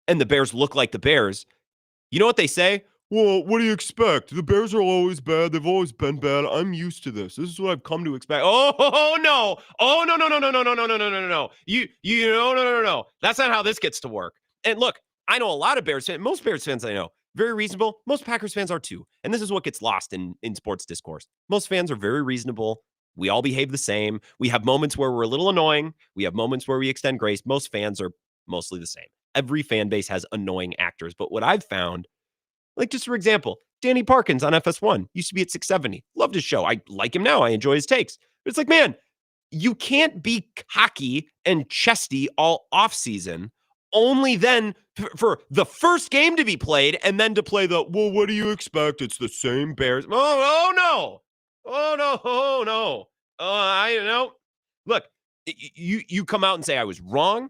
and the Bears look like the Bears, you know what they say? Well, what do you expect? The Bears are always bad. They've always been bad. I'm used to this. This is what I've come to expect. Oh no. Oh, no. No. That's not how this gets to work. And look, I know a lot of Bears fans. Most Bears fans I know, very reasonable. Most Packers fans are too. And this is what gets lost in sports discourse. Most fans are very reasonable. We all behave the same. We have moments where we're a little annoying. We have moments where we extend grace. Most fans are mostly the same. Every fan base has annoying actors. But what I've found, like, just for example, Danny Parkins on FS1 used to be at 670. Loved his show. I like him now. I enjoy his takes. But it's like, man, you can't be cocky and chesty all offseason, only then for the first game to be played and then to play well, what do you expect? It's the same Bears. Oh no. I know. Look, you come out and say I was wrong.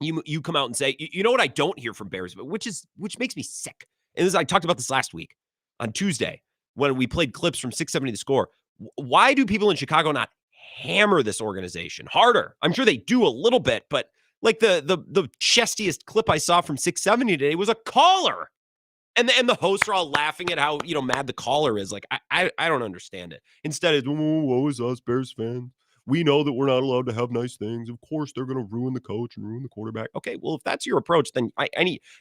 You come out and say, you know what I don't hear from Bears, which makes me sick. And I talked about this last week on Tuesday when we played clips from 670 The Score. Why do people in Chicago not hammer this organization harder? I'm sure they do a little bit, but like the chestiest clip I saw from 670 today was a caller. And the hosts are all laughing at how, mad the caller is. Like, I don't understand it. Instead, it's, woe is us, Bears fans. We know that we're not allowed to have nice things. Of course, they're going to ruin the coach and ruin the quarterback. Okay, well, if that's your approach, then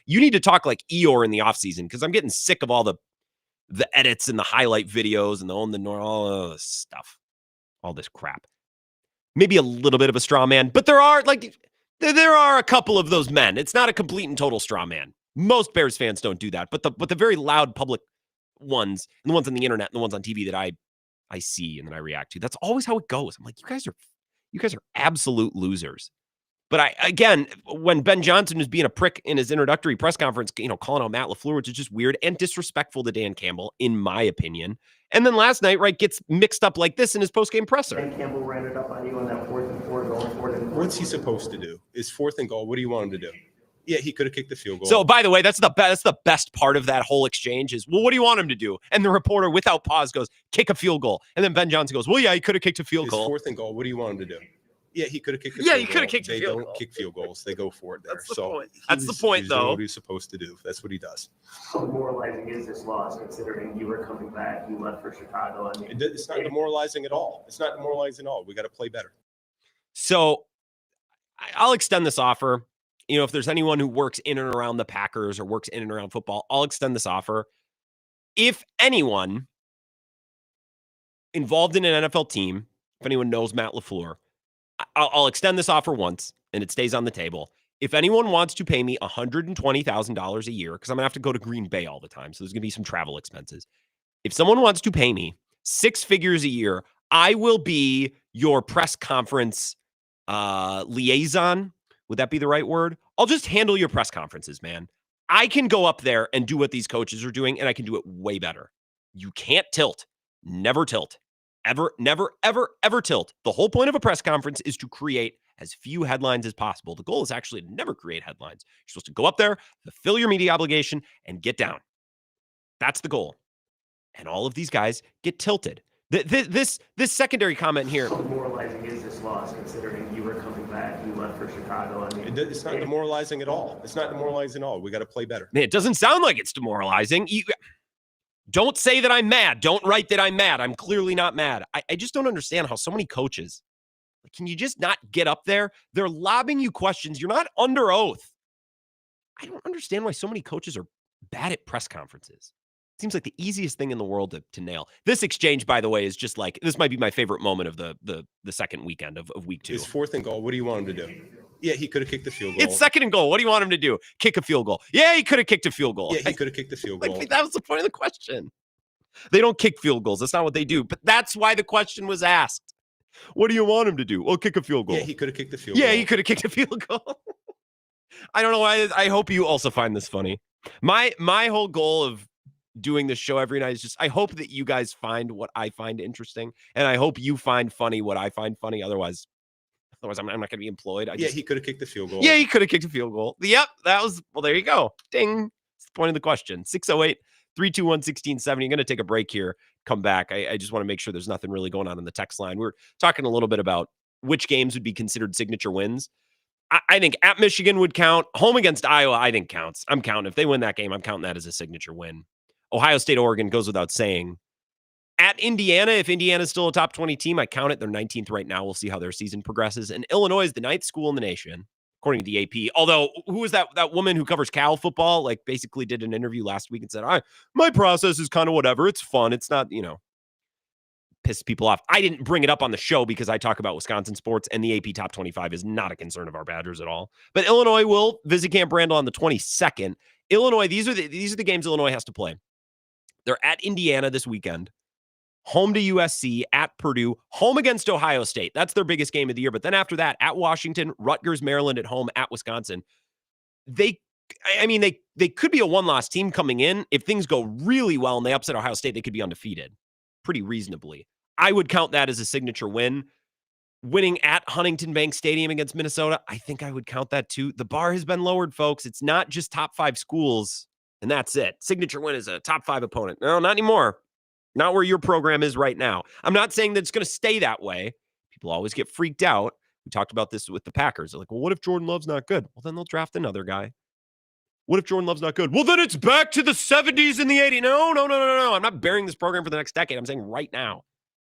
you need to talk like Eeyore in the offseason, because I'm getting sick of all the edits and the highlight videos and all this stuff. all this crap. Maybe a little bit of a straw man, but there are a couple of those men. It's not a complete and total straw man. Most Bears fans don't do that, but the very loud public ones, and the ones on the internet, and the ones on TV that I see and that I react to, that's always how it goes. I'm like, you guys are absolute losers. But again, when Ben Johnson was being a prick in his introductory press conference, calling out Matt LaFleur, which is just weird and disrespectful to Dan Campbell, in my opinion. And then last night, right, gets mixed up like this in his postgame presser. Dan Campbell ran it up on you on that 4th and 4 going forward. What's he supposed to do? Is 4th and goal. What do you want him to do? Yeah, he could have kicked the field goal. So, by the way, that's the best part of that whole exchange is, well, what do you want him to do? And the reporter, without pause, goes, kick a field goal. And then Ben Johnson goes, well, yeah, he could have kicked a field goal. 4th and goal. What do you want him to do? Yeah, he could have kicked the Yeah, field he goal. could have kicked the They field don't goal. kick field goals. They go for it there. That's the So point. That's the point, he's doing though. what he's supposed to do. That's what he does. How demoralizing is this loss considering you were coming back, you left for Chicago? I mean, It's not demoralizing at all. It's not demoralizing at all. We got to play better. So I'll extend this offer. If there's anyone who works in and around the Packers or works in and around football, I'll extend this offer. If anyone involved in an NFL team, if anyone knows Matt LaFleur, I'll extend this offer once and it stays on the table. If anyone wants to pay me $120,000 a year, because I'm going to have to go to Green Bay all the time, so there's going to be some travel expenses. If someone wants to pay me 6 figures a year, I will be your press conference liaison. Would that be the right word? I'll just handle your press conferences, man. I can go up there and do what these coaches are doing, and I can do it way better. You can't tilt. Never tilt. Ever, never, ever, ever tilt. The whole point of a press conference is to create as few headlines as possible. The goal is actually to never create headlines. You're supposed to go up there, fulfill your media obligation, and get down. That's the goal. And all of these guys get tilted. This secondary comment here. how demoralizing is this loss considering you were coming back, you left for Chicago? I mean, It's not demoralizing at all. It's not demoralizing at all. We got to play better. Man, it doesn't sound like it's demoralizing. Don't say that I'm mad. Don't write that I'm mad. I'm clearly not mad. I just don't understand how so many coaches, can you just not get up there? They're lobbing you questions. You're not under oath. I don't understand why so many coaches are bad at press conferences. Seems like the easiest thing in the world to nail. This exchange, by the way, is just like, this might be my favorite moment of the second weekend of week 2. It's 4th and goal. What do you want him to do? Yeah, he could have kicked the field goal. It's 2nd and goal. What do you want him to do? Kick a field goal. Yeah, he could have kicked a field goal. Yeah, he could have kicked the field goal. That was the point of the question. They don't kick field goals. That's not what they do. But that's why the question was asked. What do you want him to do? Well, kick a field goal. Yeah, he could have kicked the field goal. Yeah, he could have kicked a field goal. I don't know why. I hope you also find this funny. My whole goal of doing this show every night is just, I hope that you guys find what I find interesting, and I hope you find funny what I find funny. Otherwise I'm not going to be employed. He could have kicked the field goal. Yeah, he could have kicked a field goal. Yep, that was, well, there you go. Ding. That's the point of the question. 608-321-1670. I'm going to take a break here, come back. I just want to make sure there's nothing really going on in the text line. We're talking a little bit about which games would be considered signature wins. I think at Michigan would count. Home against Iowa, I think counts. I'm counting. If they win that game, I'm counting that as a signature win. Ohio State, Oregon goes without saying. At Indiana, if Indiana's still a top 20 team, I count it. They're 19th right now. We'll see how their season progresses. And Illinois is the 9th school in the nation, according to the AP. Although, who was that woman who covers Cal football? Like, basically did an interview last week and said, my process is kind of whatever. It's fun. It's not, piss people off. I didn't bring it up on the show because I talk about Wisconsin sports, and the AP top 25 is not a concern of our Badgers at all. But Illinois will visit Camp Randall on the 22nd. Illinois, these are the games Illinois has to play. They're at Indiana this weekend, home to USC, at Purdue, home against Ohio State. That's their biggest game of the year. But then after that, at Washington, Rutgers, Maryland, at home, at Wisconsin. They could be a one-loss team coming in. If things go really well and they upset Ohio State, they could be undefeated pretty reasonably. I would count that as a signature win. Winning at Huntington Bank Stadium against Minnesota, I think I would count that too. The bar has been lowered, folks. It's not just top 5 schools, and that's it. Signature win is a top 5 opponent. No, not anymore. Not where your program is right now. I'm not saying that it's going to stay that way. People always get freaked out. We talked about this with the Packers. They're like, well, what if Jordan Love's not good? Well, then they'll draft another guy. What if Jordan Love's not good? Well, then it's back to the 70s and the 80s. No. I'm not burying this program for the next decade. I'm saying right now,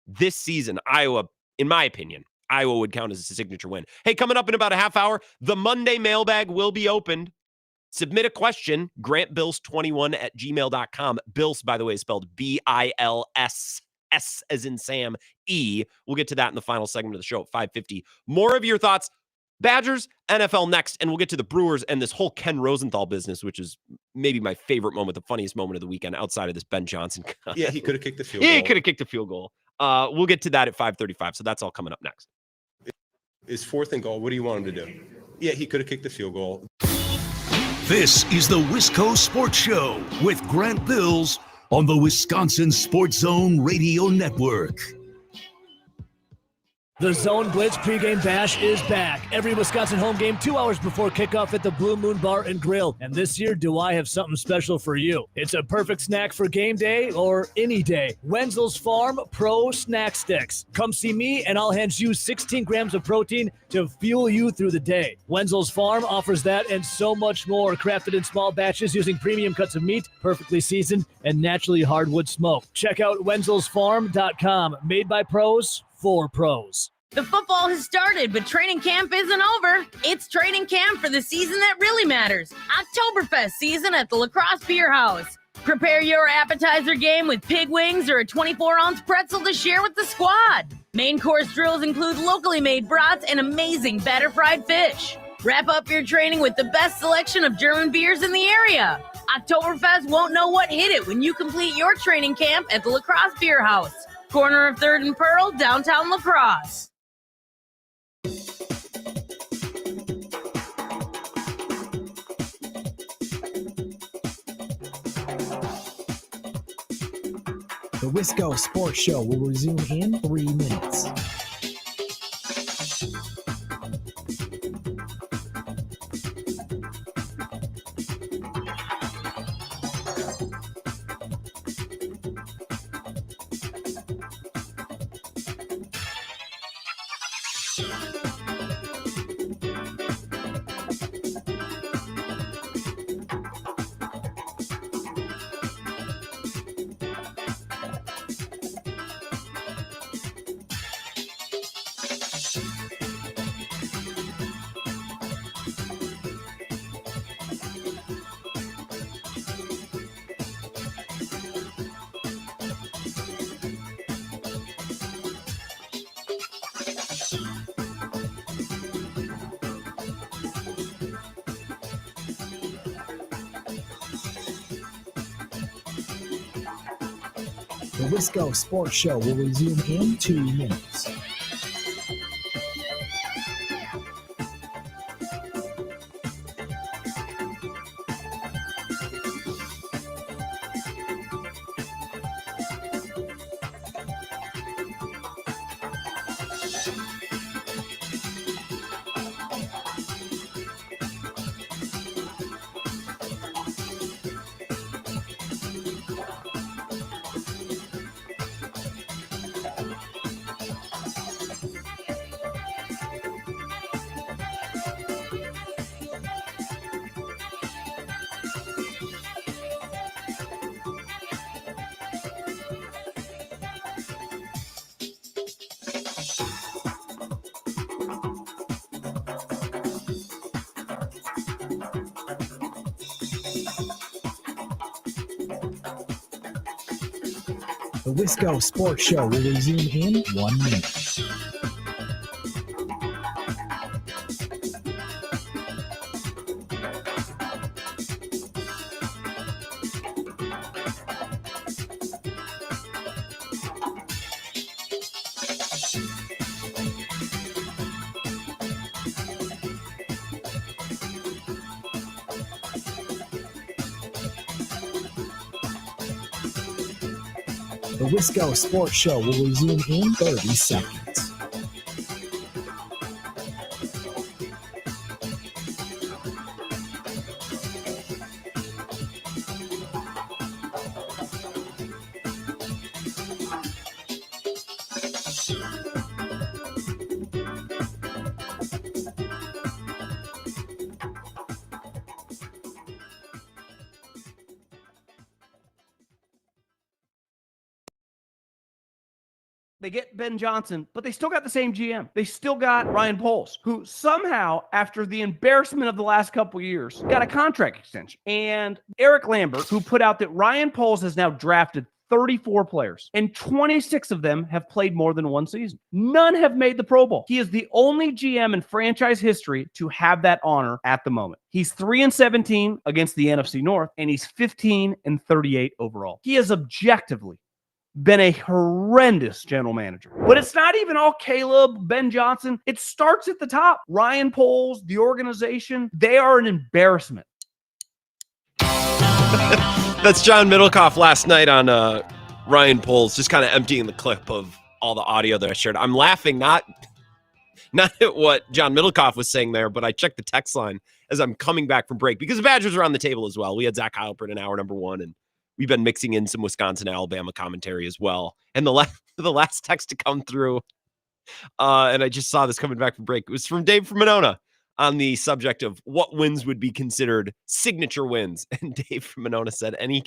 this season, Iowa, in my opinion, Iowa would count as a signature win. Hey, coming up in about a half hour, the Monday mailbag will be opened. Submit a question, grantbills21@gmail.com. Bills, by the way, is spelled B-I-L-S. S as in Sam, E. We'll get to that in the final segment of the show at 5:50. More of your thoughts, Badgers, NFL next, and we'll get to the Brewers and this whole Ken Rosenthal business, which is maybe my favorite moment, the funniest moment of the weekend outside of this Ben Johnson. Yeah, he could have kicked the field goal. Yeah, he could have kicked a field goal. We'll get to that at 5:35, so that's all coming up next. It's 4th and goal. What do you want him to do? Yeah, he could have kicked the field goal. This is the Wisco Sports Show with Grant Bills on the Wisconsin Sports Zone Radio Network. The Zone Blitz pregame bash is back. Every Wisconsin home game 2 hours before kickoff at the Blue Moon Bar and Grill. And this year, do I have something special for you? It's a perfect snack for game day or any day. Wenzel's Farm Pro Snack Sticks. Come see me and I'll hand you 16 grams of protein to fuel you through the day. Wenzel's Farm offers that and so much more, crafted in small batches using premium cuts of meat, perfectly seasoned, and naturally hardwood smoked. Check out wenzelsfarm.com. Made by pros for pros. The football has started, but training camp isn't over. It's training camp for the season that really matters. Oktoberfest season at the La Crosse Beer House. Prepare your appetizer game with pig wings or a 24-ounce pretzel to share with the squad. Main course drills include locally made brats and amazing batter-fried fish. Wrap up your training with the best selection of German beers in the area. Oktoberfest won't know what hit it when you complete your training camp at the La Crosse Beer House. Corner of 3rd and Pearl, downtown La Crosse. The Wisco Sports Show will resume in 3 minutes. The Wisco Sports Show will resume in 2 minutes. The Wisco Sports Show will resume in 1 minute. The Wisco Sports Show will resume in 30 seconds. They get Ben Johnson, but they still got the same GM. They still got Ryan Poles, who somehow, after the embarrassment of the last couple years, got a contract extension. And Eric Lambert, who put out that Ryan Poles has now drafted 34 players, and 26 of them have played more than one season. None have made the Pro Bowl. He is the only GM in franchise history to have that honor at the moment. He's 3-17 against the NFC North, and he's 15-38 overall. He has objectively been a horrendous general manager. But it's not even all Caleb, Ben Johnson. It starts at the top. Ryan Poles, the organization, they are an embarrassment. That's John Middlecoff last night on Ryan Poles, just kind of emptying the clip of all the audio that I shared. I'm laughing not at what John Middlecoff was saying there, but I checked the text line as I'm coming back from break because the Badgers are on the table as well. We had Zach Heilprin in hour number 1, and we've been mixing in some Wisconsin, Alabama commentary as well. And the last text to come through, and I just saw this coming back from break, it was from Dave from Monona on the subject of what wins would be considered signature wins. And Dave from Monona said any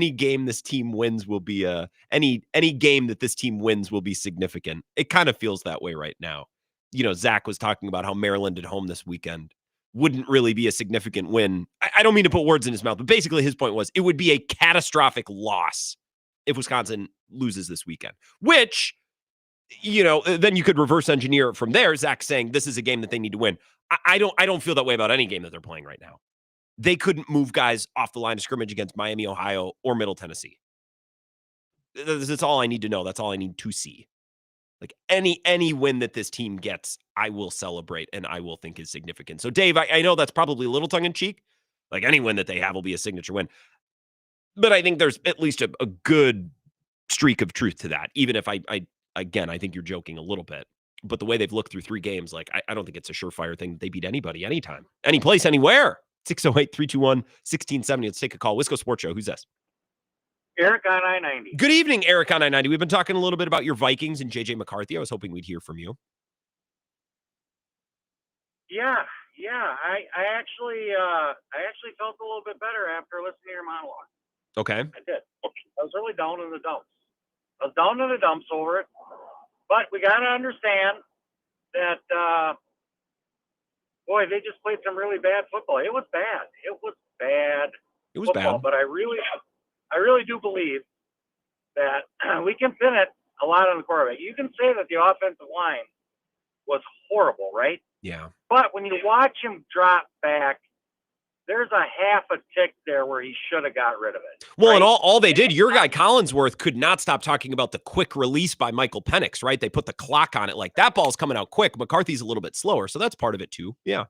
game this team wins will be any game that this team wins will be significant. It kind of feels that way right now. You know, Zach was talking about how Maryland at home this weekend wouldn't really be a significant win. I don't mean to put words in his mouth, but basically his point was it would be a catastrophic loss if Wisconsin loses this weekend, which, you know, then you could reverse engineer it from there. Zach saying this is a game that they need to win. I don't feel that way about any game that they're playing right now. They couldn't move guys off the line of scrimmage against Miami, Ohio, or Middle Tennessee. That's all I need to know. That's all I need to see. Like any win that this team gets, I will celebrate and I will think is significant. So, Dave, I know that's probably a little tongue-in-cheek. Like any win that they have will be a signature win. But I think there's at least a good streak of truth to that, even if I think you're joking a little bit. But the way they've looked through 3 games, like I don't think it's a surefire thing that they beat anybody, anytime, any place, anywhere. 608-321-1670. Let's take a call. Wisco Sports Show. Who's this? Eric on I-90. Good evening, Eric on I-90. We've been talking a little bit about your Vikings and JJ McCarthy. I was hoping we'd hear from you. Yeah. I actually felt a little bit better after listening to your monologue. Okay. I did. I was really down in the dumps. I was down in the dumps over it. But we got to understand that, boy, they just played some really bad football. It was bad. It was bad. Football, but I really do believe that we can pin it a lot on the quarterback. You can say that the offensive line was horrible, right? Yeah. But when you watch him drop back, there's a half a tick there where he should have got rid of it. Well, right? and all they did, your guy Collinsworth could not stop talking about the quick release by Michael Penix, right? They put the clock on it. Like that ball's coming out quick. McCarthy's a little bit slower, so that's part of it too. Yeah.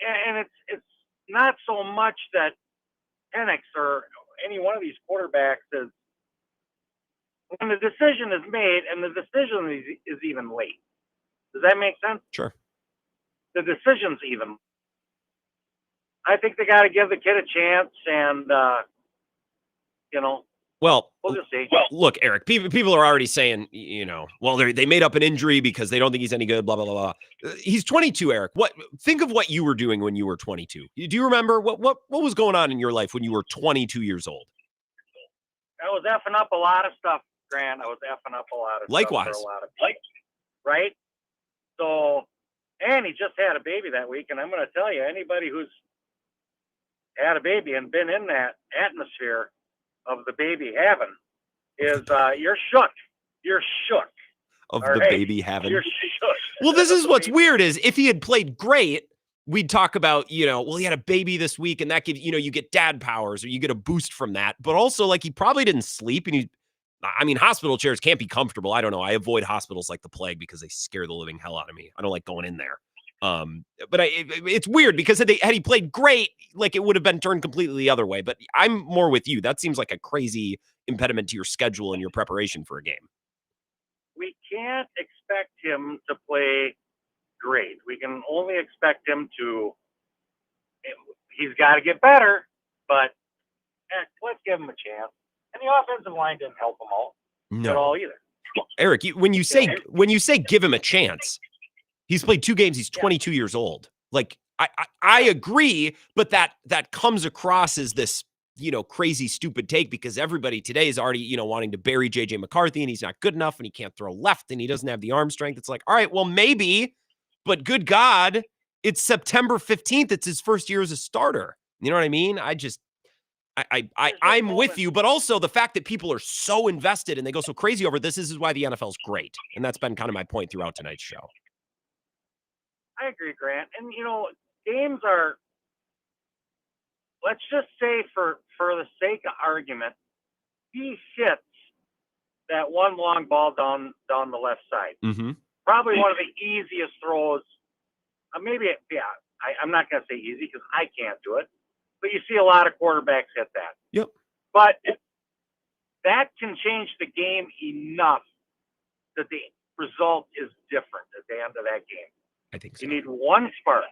Yeah, and it's not so much that Penix or any one of these quarterbacks is when the decision is made and the decision is even late. Does that make sense? Sure. The decision's even. I think they got to give the kid a chance, and Well, we'll just see. Look, Eric, people are already saying, well, they made up an injury because they don't think he's any good, blah, blah, blah, blah. He's 22, Eric. Think of what you were doing when you were 22. Do you remember what was going on in your life when you were 22 years old? I was effing up a lot of stuff, Grant. I was effing up a lot of Likewise. stuff for a lot of people, right? So, and he just had a baby that week, and I'm going to tell you, anybody who's had a baby and been in that atmosphere of the baby having is you're shook. You're shook. Of All the right? baby having. You're shook. Well, this is what's weird is if he had played great, we'd talk about, well, he had a baby this week and that gives, you get dad powers or you get a boost from that. But also like he probably didn't sleep and hospital chairs can't be comfortable. I don't know. I avoid hospitals like the plague because they scare the living hell out of me. I don't like going in there. But it's weird because had he played great, like it would have been turned completely the other way. But I'm more with you. That seems like a crazy impediment to your schedule and your preparation for a game. We can't expect him to play great. We can only expect him to. He's got to get better, but let's give him a chance. And the offensive line didn't help him out at all either. Eric, when you say give him a chance. He's played 2 games. He's 22 years old. Like I agree, but that comes across as this, crazy, stupid take because everybody today is already, wanting to bury JJ McCarthy and he's not good enough and he can't throw left and he doesn't have the arm strength. It's like, all right, well, maybe, but good God, it's September 15th. It's his first year as a starter. You know what I mean? I'm with you, but also the fact that people are so invested and they go so crazy over this is why the NFL is great. And that's been kind of my point throughout tonight's show. I agree, Grant. And, games are, let's just say for the sake of argument, he hits that one long ball down the left side. Mm-hmm. Probably one of the easiest throws. I'm not going to say easy because I can't do it, but you see a lot of quarterbacks hit that. Yep. But that can change the game enough that the result is different at the end of that game. I think so. You need one spark,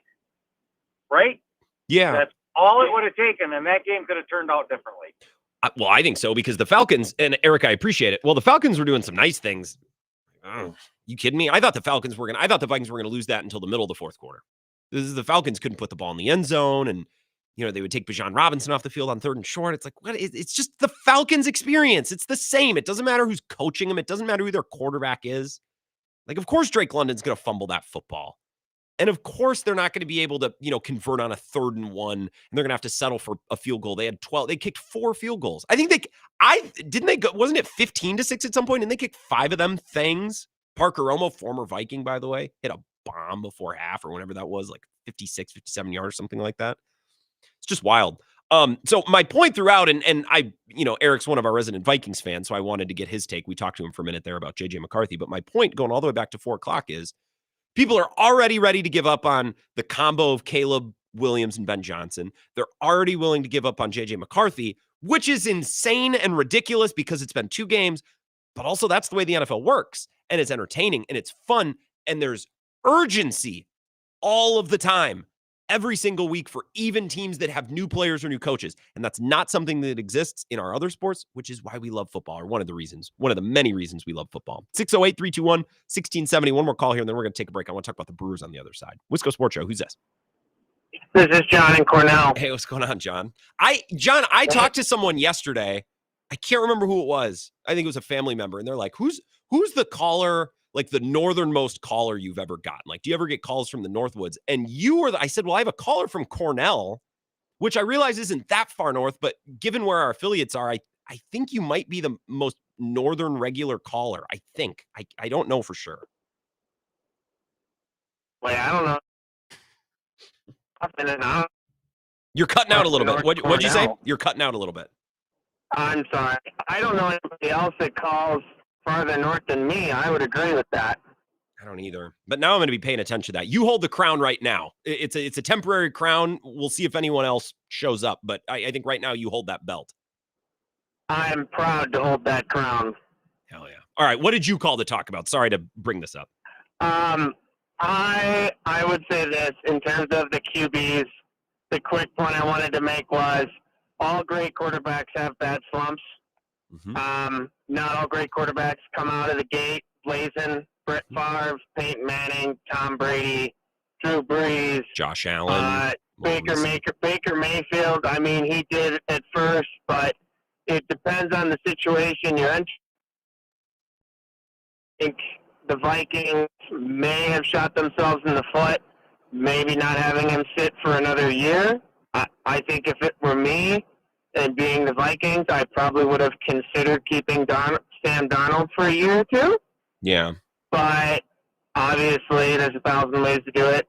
right? Yeah. That's all it would have taken, and that game could have turned out differently. Well, I think so because the Falcons, and Eric, I appreciate it. Well, the Falcons were doing some nice things. Oh, you kidding me? I thought the Vikings were going to lose that until the middle of the fourth quarter. The Falcons couldn't put the ball in the end zone, and they would take Bijan Robinson off the field on 3rd and short. It's like, what? It's just the Falcons experience. It's the same. It doesn't matter who's coaching them. It doesn't matter who their quarterback is. Like, of course, Drake London's going to fumble that football. And of course, they're not going to be able to, convert on a 3rd and 1, and they're going to have to settle for a field goal. They had 12. They kicked 4 field goals. I think wasn't it 15-6 at some point? And they kicked 5 of them things. Parker Romo, former Viking, by the way, hit a bomb before half or whenever that was, like 56, 57 yards, something like that. It's just wild. So my point throughout, and I, Eric's one of our resident Vikings fans, so I wanted to get his take. We talked to him for a minute there about JJ McCarthy, but my point going all the way back to 4:00 is people are already ready to give up on the combo of Caleb Williams and Ben Johnson. They're already willing to give up on JJ McCarthy, which is insane and ridiculous because it's been 2 games, but also that's the way the NFL works, and it's entertaining and it's fun, and there's urgency all of the time, every single week for even teams that have new players or new coaches. And that's not something that exists in our other sports, which is why we love football, or one of the many reasons we love football. 608-321-1670. One more call here, and then we're going to take a break. I want to talk about the Brewers on the other side. Wisco Sports Show. Who's this? This is John in Cornell. Hey, what's going on, John? I talked to someone yesterday. I can't remember who it was. I think it was a family member. And they're like, who's the caller, like the northernmost caller you've ever gotten? Like, do you ever get calls from the Northwoods? And I said, well, I have a caller from Cornell, which I realize isn't that far north, but given where our affiliates are, I think you might be the most northern regular caller. I think. I don't know for sure. Wait, I don't know. You're cutting out a little bit. What'd you say? You're cutting out a little bit. I'm sorry. I don't know anybody else that calls farther north than me. I would agree with that. I don't either. But now I'm going to be paying attention to that. You hold the crown right now. It's a temporary crown. We'll see if anyone else shows up. But I think right now you hold that belt. I'm proud to hold that crown. Hell yeah. All right. What did you call to talk about? Sorry to bring this up. I would say this in terms of the QBs. The quick point I wanted to make was all great quarterbacks have bad slumps. Mm-hmm. Not all great quarterbacks come out of the gate blazing. Brett Favre, Peyton Manning, Tom Brady, Drew Brees, Josh Allen, Baker Mayfield. I mean, he did it at first, but it depends on the situation you're in. I think the Vikings may have shot themselves in the foot, maybe not having him sit for another year. I think if it were me and being the Vikings, I probably would have considered keeping Sam Darnold for a year or 2. Yeah. But obviously there's 1,000 ways to do it.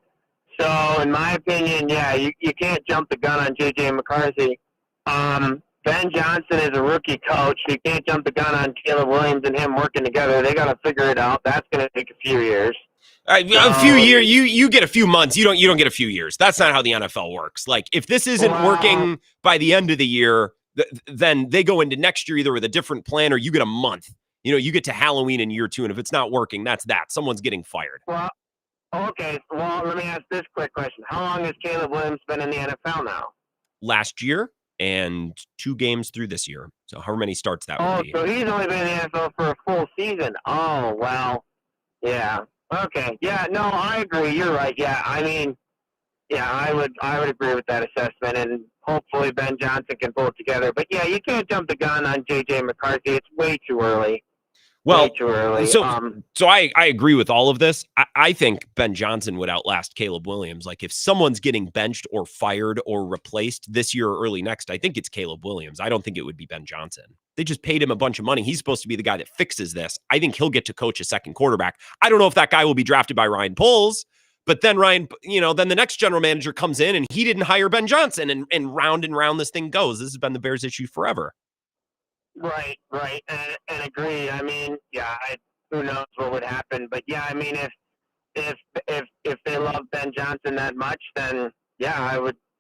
So in my opinion, yeah, you can't jump the gun on J.J. McCarthy. Ben Johnson is a rookie coach. You can't jump the gun on Caleb Williams and him working together. They got to figure it out. That's going to take a few years. A few years, you get a few months. You don't get a few years. That's not how the NFL works. Like, if this isn't working by the end of the year, then they go into next year either with a different plan or you get a month. You get to Halloween in year 2, and if it's not working, that's that. Someone's getting fired. Well, okay. Well, let me ask this quick question. How long has Caleb Williams been in the NFL now? Last year and 2 games through this year. So however many starts that would be. So he's only been in the NFL for a full season. Oh, well, yeah. Okay. Yeah, no, I agree. You're right. Yeah, I mean, yeah, I would agree with that assessment, and hopefully Ben Johnson can pull it together. But, yeah, you can't jump the gun on J.J. McCarthy. It's way too early. Well, way too early. so I agree with all of this. I think Ben Johnson would outlast Caleb Williams. Like if someone's getting benched or fired or replaced this year or early next, I think it's Caleb Williams. I don't think it would be Ben Johnson. They just paid him a bunch of money. He's supposed to be the guy that fixes this. I think he'll get to coach a second quarterback. I don't know if that guy will be drafted by Ryan Poles, but then then the next general manager comes in and he didn't hire Ben Johnson, and round this thing goes. This has been the Bears' issue forever. Right, and agree. I mean, yeah, who knows what would happen, but yeah, I mean, if they love Ben Johnson that much, then yeah,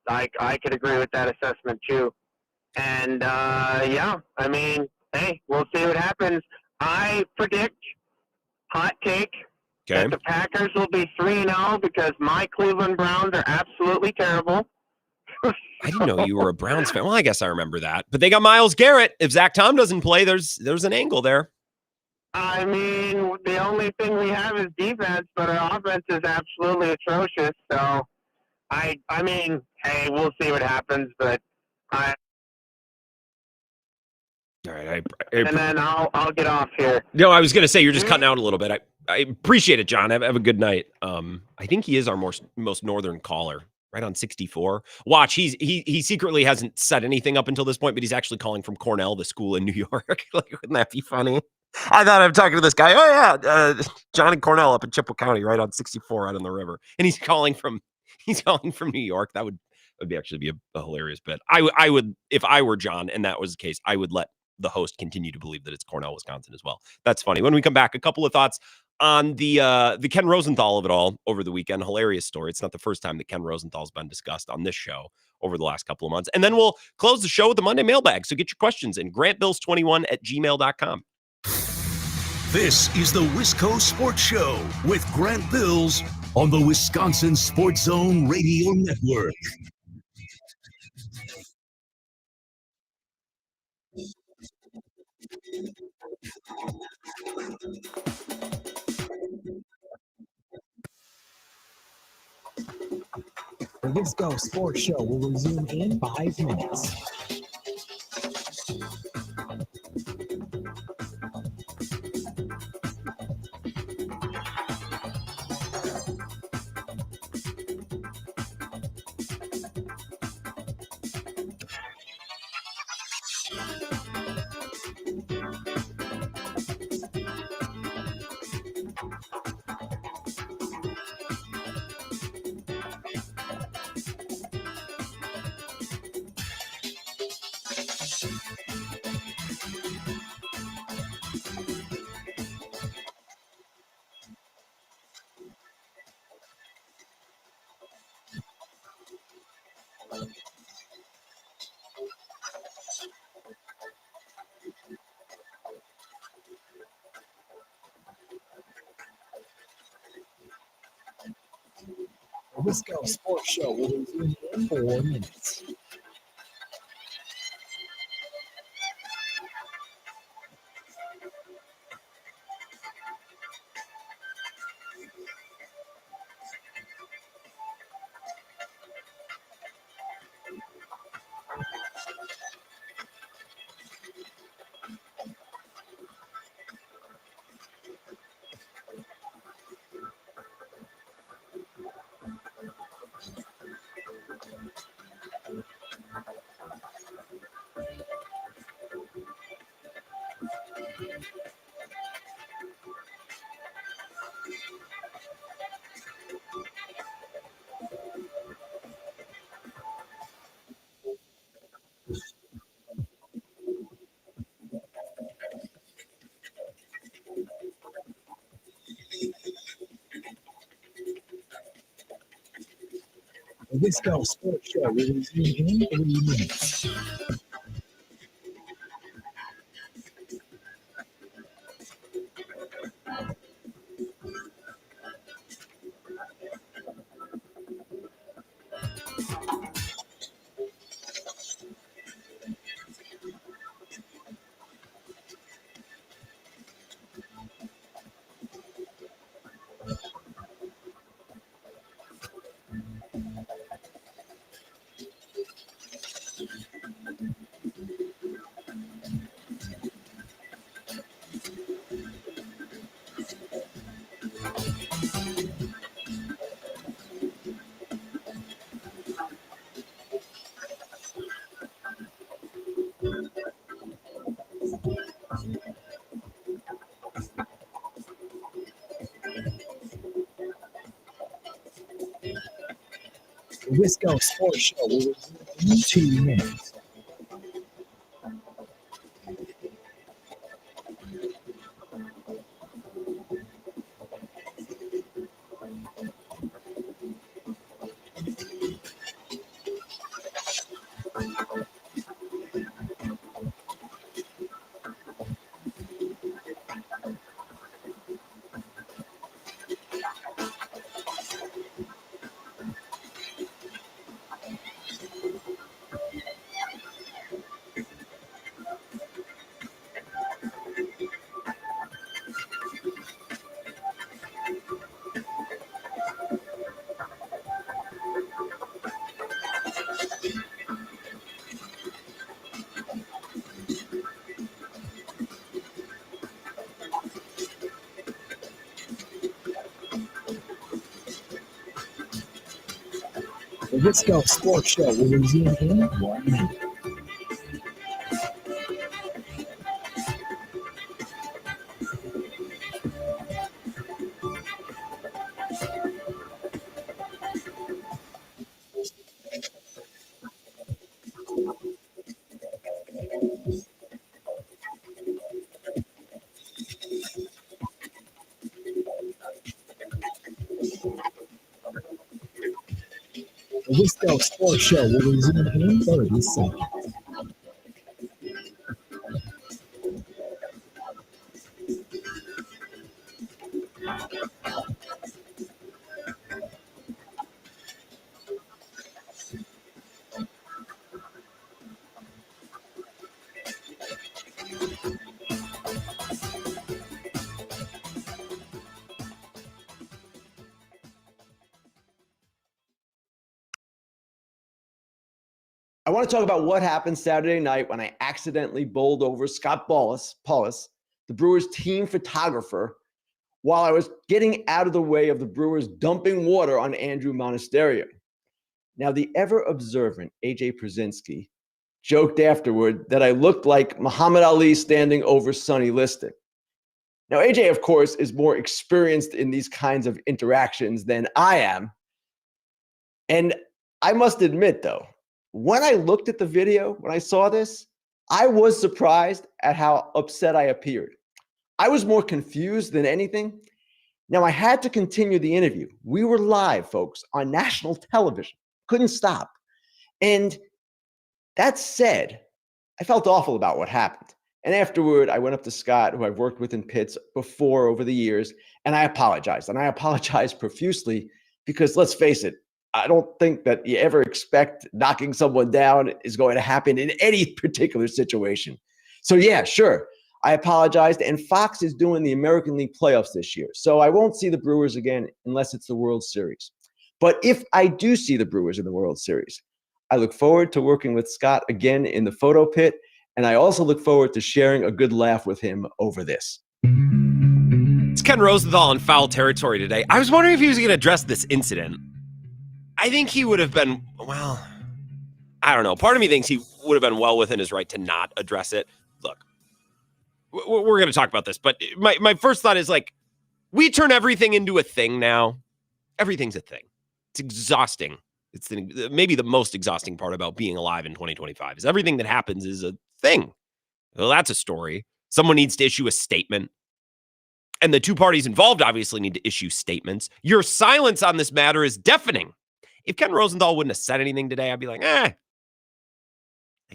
I could agree with that assessment too. And yeah, I mean, hey, we'll see what happens. I predict, hot take, that the Packers will be 3-0 because my Cleveland Browns are absolutely terrible. I didn't know you were a Browns fan. Well, I guess I remember that. But they got Myles Garrett. If Zach Tom doesn't play, there's an angle there. I mean, the only thing we have is defense, but our offense is absolutely atrocious. So, I mean, hey, we'll see what happens. But all right, and then I'll get off here. No, I was going to say you're just cutting out a little bit. I appreciate it, John. Have a good night. I think he is our most northern caller. Right on 64. Watch, he secretly hasn't said anything up until this point, but he's actually calling from Cornell, the school in New York. Like, wouldn't that be funny? I thought I'm talking to this guy. Oh yeah, John and Cornell up in Chippewa County, right on 64, out on the river, and he's calling from New York. That would actually be a hilarious bit. I would, if I were John and that was the case, I would let the host continue to believe that it's Cornell, Wisconsin as well. That's funny. When we come back, a couple of thoughts on the Ken Rosenthal of it all over the weekend. Hilarious story. It's not the first time that Ken Rosenthal's been discussed on this show over the last couple of months. And then we'll close the show with the Monday mailbag. So get your questions in grantbills21@gmail.com. This is the Wisco Sports Show with Grant Bills on the Wisconsin Sports Zone Radio Network. The Wisco Sports Show will resume in 5 minutes. The Wisco Sports Show will resume in 4 minutes. The Wisco Sports Show will resume in 3 minutes. Wisco Sports Show will resume in 2 minutes. The Wisco Sports Show will resume in 1 minute. The Wisco Sports Show will resume in 30 seconds. I want to talk about what happened Saturday night when I accidentally bowled over Scott Paulus, the Brewers team photographer, while I was getting out of the way of the Brewers dumping water on Andrew Monasterio. Now, the ever-observant A.J. Przinsky joked afterward that I looked like Muhammad Ali standing over Sonny Liston. Now, A.J., of course, is more experienced in these kinds of interactions than I am. And I must admit, though, when I looked at the video, when I saw this, I was surprised at how upset I appeared. I was more confused than anything. Now, I had to continue the interview. We were live, folks, on national television. Couldn't stop. And that said, I felt awful about what happened. And afterward, I went up to Scott, who I've worked with in pits before over the years, and I apologized. And I apologized profusely because, let's face it, I don't think that you ever expect knocking someone down is going to happen in any particular situation. So yeah, sure, I apologized. And Fox is doing the American League playoffs this year. So I won't see the Brewers again unless it's the World Series. But if I do see the Brewers in the World Series, I look forward to working with Scott again in the photo pit. And I also look forward to sharing a good laugh with him over this. It's Ken Rosenthal in foul territory today. I was wondering if he was going to address this incident. I think he would have been, well, I don't know. Part of me thinks he would have been well within his right to not address it. Look, we're going to talk about this, but my first thought is like, we turn everything into a thing now. Everything's a thing. It's exhausting. It's maybe the most exhausting part about being alive in 2025 is everything that happens is a thing. Well, that's a story. Someone needs to issue a statement. And the two parties involved obviously need to issue statements. Your silence on this matter is deafening. If Ken Rosenthal wouldn't have said anything today, I'd be like,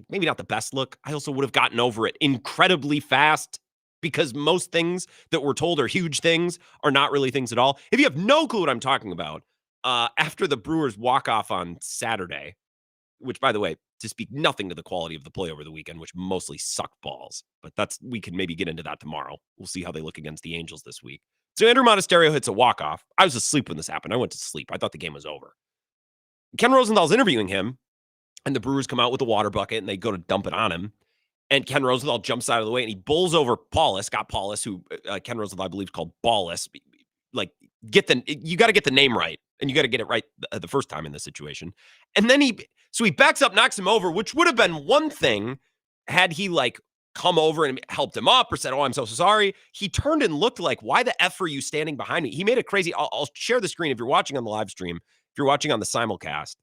maybe not the best look. I also would have gotten over it incredibly fast because most things that we're told are huge things are not really things at all. If you have no clue what I'm talking about, after the Brewers walk-off on Saturday, which, by the way, to speak nothing to the quality of the play over the weekend, which mostly sucked balls, but we can maybe get into that tomorrow. We'll see how they look against the Angels this week. So Andrew Monasterio hits a walk-off. I was asleep when this happened. I went to sleep. I thought the game was over. Ken Rosenthal's interviewing him, and the Brewers come out with a water bucket, and they go to dump it on him. And Ken Rosenthal jumps out of the way, and he bowls over Scott Paulus, who Ken Rosenthal, I believe, called Ballis. Like, you got to get the name right, and you got to get it right the first time in this situation. And then he backs up, knocks him over, which would have been one thing had he, like, come over and helped him up or said, "Oh, I'm so sorry." He turned and looked like, "Why the F are you standing behind me?" He made a crazy, I'll share the screen if you're watching on the live stream. If you're watching on the simulcast,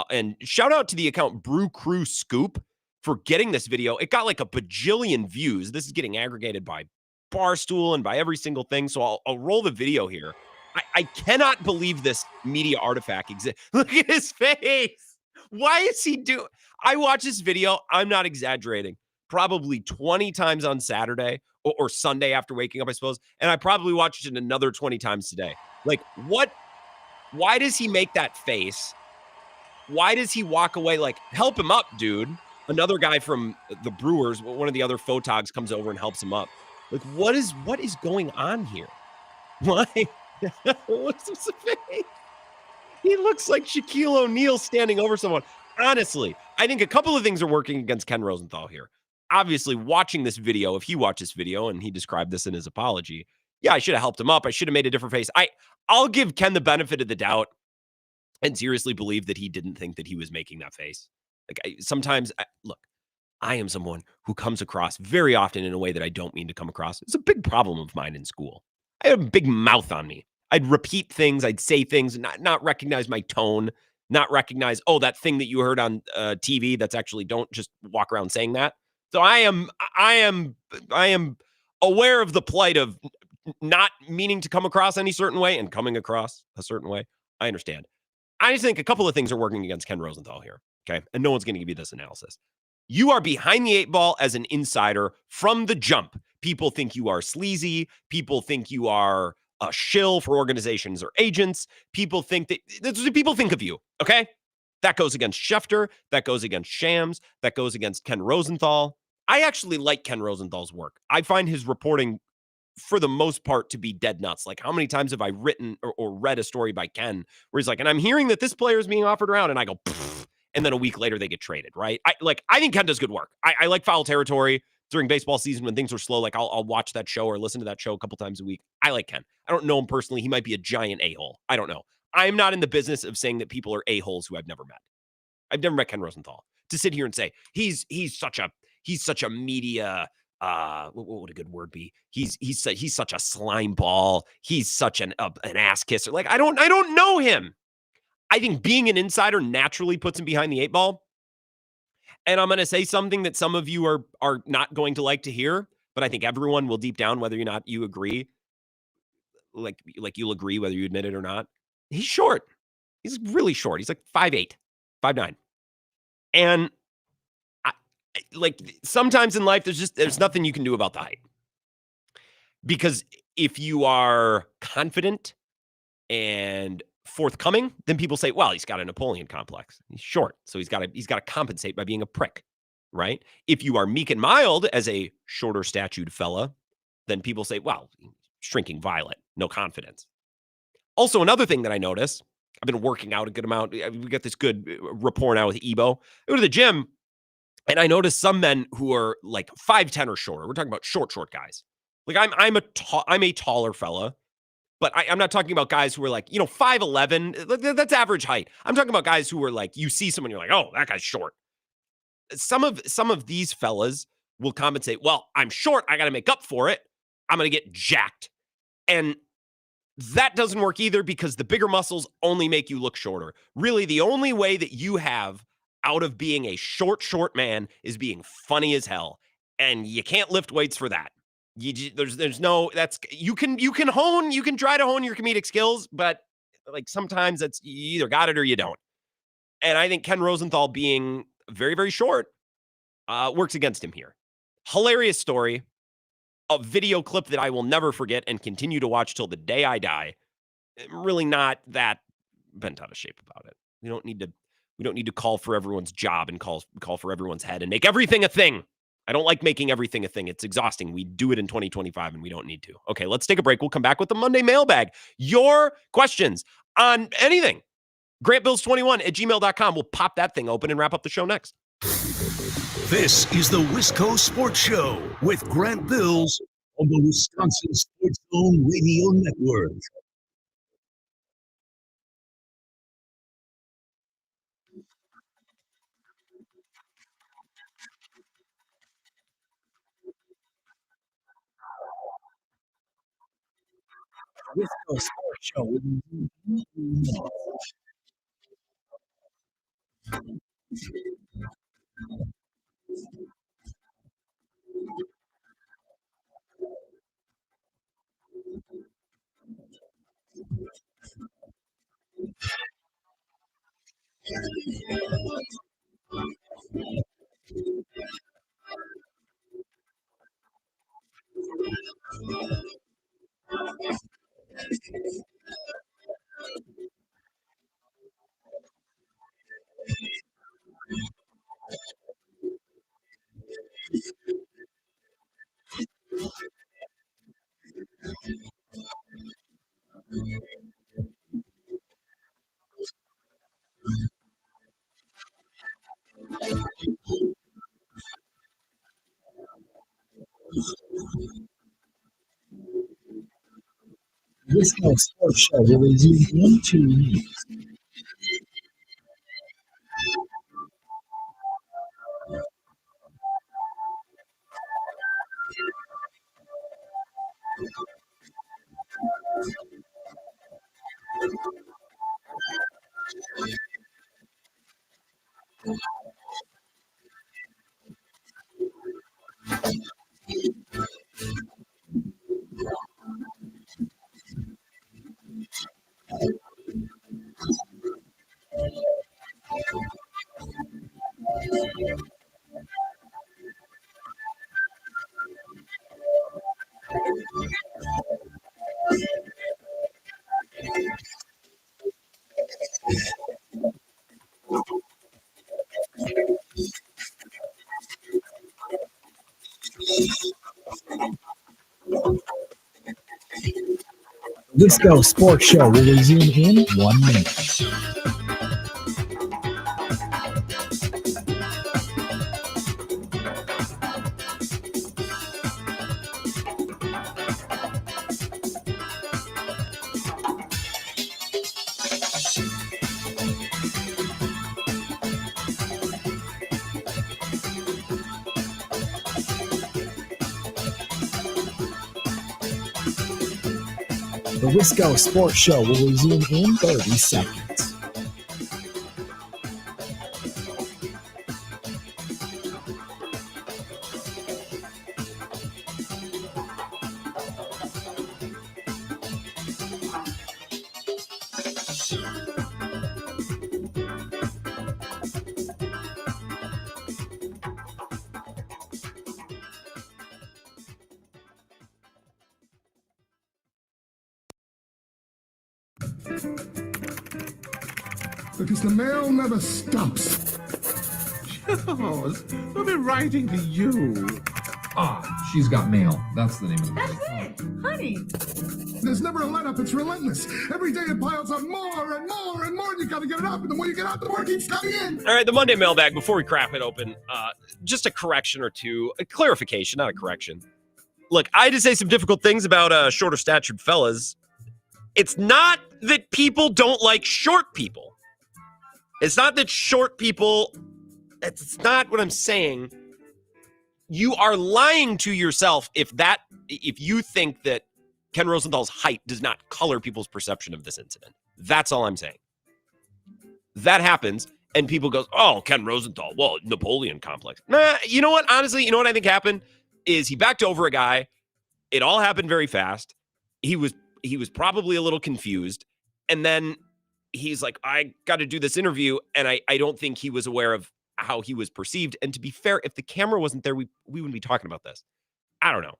And shout out to the account Brew Crew Scoop for getting this video. It got like a bajillion views. This is getting aggregated by Barstool and by every single thing. So I'll roll the video here. I cannot believe this media artifact exists. Look at his face. Why is he doing? I watched this video. I'm not exaggerating. Probably 20 times on Saturday or Sunday after waking up, I suppose. And I probably watched it another 20 times today. Like, what? Why does he make that face? Why does he walk away? Like, help him up, dude. Another guy from the Brewers, one of the other photogs, comes over and helps him up. Like, what is going on here? Why? What's his face? He looks like Shaquille O'Neal standing over someone. Honestly, I think a couple of things are working against Ken Rosenthal here. Obviously, watching this video, if he watched this video and he described this in his apology, yeah, I should have helped him up. I should have made a different face. I'll give Ken the benefit of the doubt and seriously believe that he didn't think that he was making that face. Like, look, I am someone who comes across very often in a way that I don't mean to come across. It's a big problem of mine in school. I had a big mouth on me. I'd repeat things, I'd say things, not recognize my tone, not recognize, oh, that thing that you heard on TV, that's actually, don't just walk around saying that. So I am aware of the plight of not meaning to come across any certain way and coming across a certain way. I understand. I just think a couple of things are working against Ken Rosenthal here, okay? And no one's going to give you this analysis. You are behind the eight ball as an insider from the jump. People think you are sleazy. People think you are a shill for organizations or agents. People think that's what people think of you, okay? That goes against Schefter. That goes against Shams. That goes against Ken Rosenthal. I actually like Ken Rosenthal's work. I find his reporting, for the most part, to be dead nuts. Like, how many times have I written or read a story by Ken where he's like, and I'm hearing that this player is being offered around, and I go, pfft, and then a week later they get traded, right? I think Ken does good work. I like Foul Territory during baseball season when things are slow. Like, I'll watch that show or listen to that show a couple times a week. I like Ken. I don't know him personally. He might be a giant a-hole. I don't know. I'm not in the business of saying that people are a-holes who I've never met. I've never met Ken Rosenthal. To sit here and say he's such a media, what would a good word be? He's such a slime ball. He's such an ass kisser. Like, I don't know him. I think being an insider naturally puts him behind the eight ball. And I'm going to say something that some of you are not going to like to hear, but I think everyone will deep down, whether or not you agree, like you'll agree whether you admit it or not. He's short. He's really short. He's like 5'8", 5'9". And sometimes in life, there's nothing you can do about the height. Because if you are confident and forthcoming, then people say, well, he's got a Napoleon complex. He's short, so he's got to compensate by being a prick, right? If you are meek and mild as a shorter statued fella, then people say, well, shrinking violet, no confidence. Also, another thing that I notice, I've been working out a good amount. We got this good rapport now with Ebo. I go to the gym, and I notice some men who are like 5'10" or shorter. We're talking about short guys. Like, I'm a taller fella. But I'm not talking about guys who are like, 5'11". That's average height. I'm talking about guys who are like, you see someone, you're like, oh, that guy's short. Some of these fellas will compensate. Well, I'm short. I got to make up for it. I'm going to get jacked. And that doesn't work either, because the bigger muscles only make you look shorter. Really, the only way that you have out of being a short man is being funny as hell. And you can't lift weights for that. There's no, that's, you can try to hone your comedic skills, but like sometimes that's, you either got it or you don't. And I think Ken Rosenthal being very, very short works against him here. Hilarious story, a video clip that I will never forget and continue to watch till the day I die. Really not that bent out of shape about it. We don't need to call for everyone's job and call for everyone's head and make everything a thing. I don't like making everything a thing. It's exhausting. We do it in 2025 and we don't need to. Okay, let's take a break. We'll come back with the Monday mailbag. Your questions on anything. GrantBills21@gmail.com. We'll pop that thing open and wrap up the show next. This is the Wisco Sports Show with Grant Bills on the Wisconsin Sports Zone Radio Network. Wisco Sports Show. Wisco Sports Show will resume in 2 minutes. Wisco Sports Show will resume in 1 minute. The Wisco Sports Show will resume in 30 seconds. Because the mail never stops. Charles, I've been writing to you. Ah, she's got mail. That's the name of the movie. That's it, honey. There's never a let up. It's relentless. Every day it piles up more and more and more. And you got to get it up. And the more you get out, the more it keeps coming in. All right, the Monday mailbag, before we crap it open, just a correction or two, a clarification, not a correction. Look, I had to say some difficult things about shorter statured fellas. It's not that people don't like short people. It's not that short people, it's not what I'm saying. You are lying to yourself if you think that Ken Rosenthal's height does not color people's perception of this incident. That's all I'm saying. That happens, and people go, oh, Ken Rosenthal, well, Napoleon complex. Nah, you know what? Honestly, you know what I think happened? Is he backed over a guy. It all happened very fast. He was probably a little confused. And then he's like, I got to do this interview. And I don't think he was aware of how he was perceived. And to be fair, if the camera wasn't there, we wouldn't be talking about this. I don't know.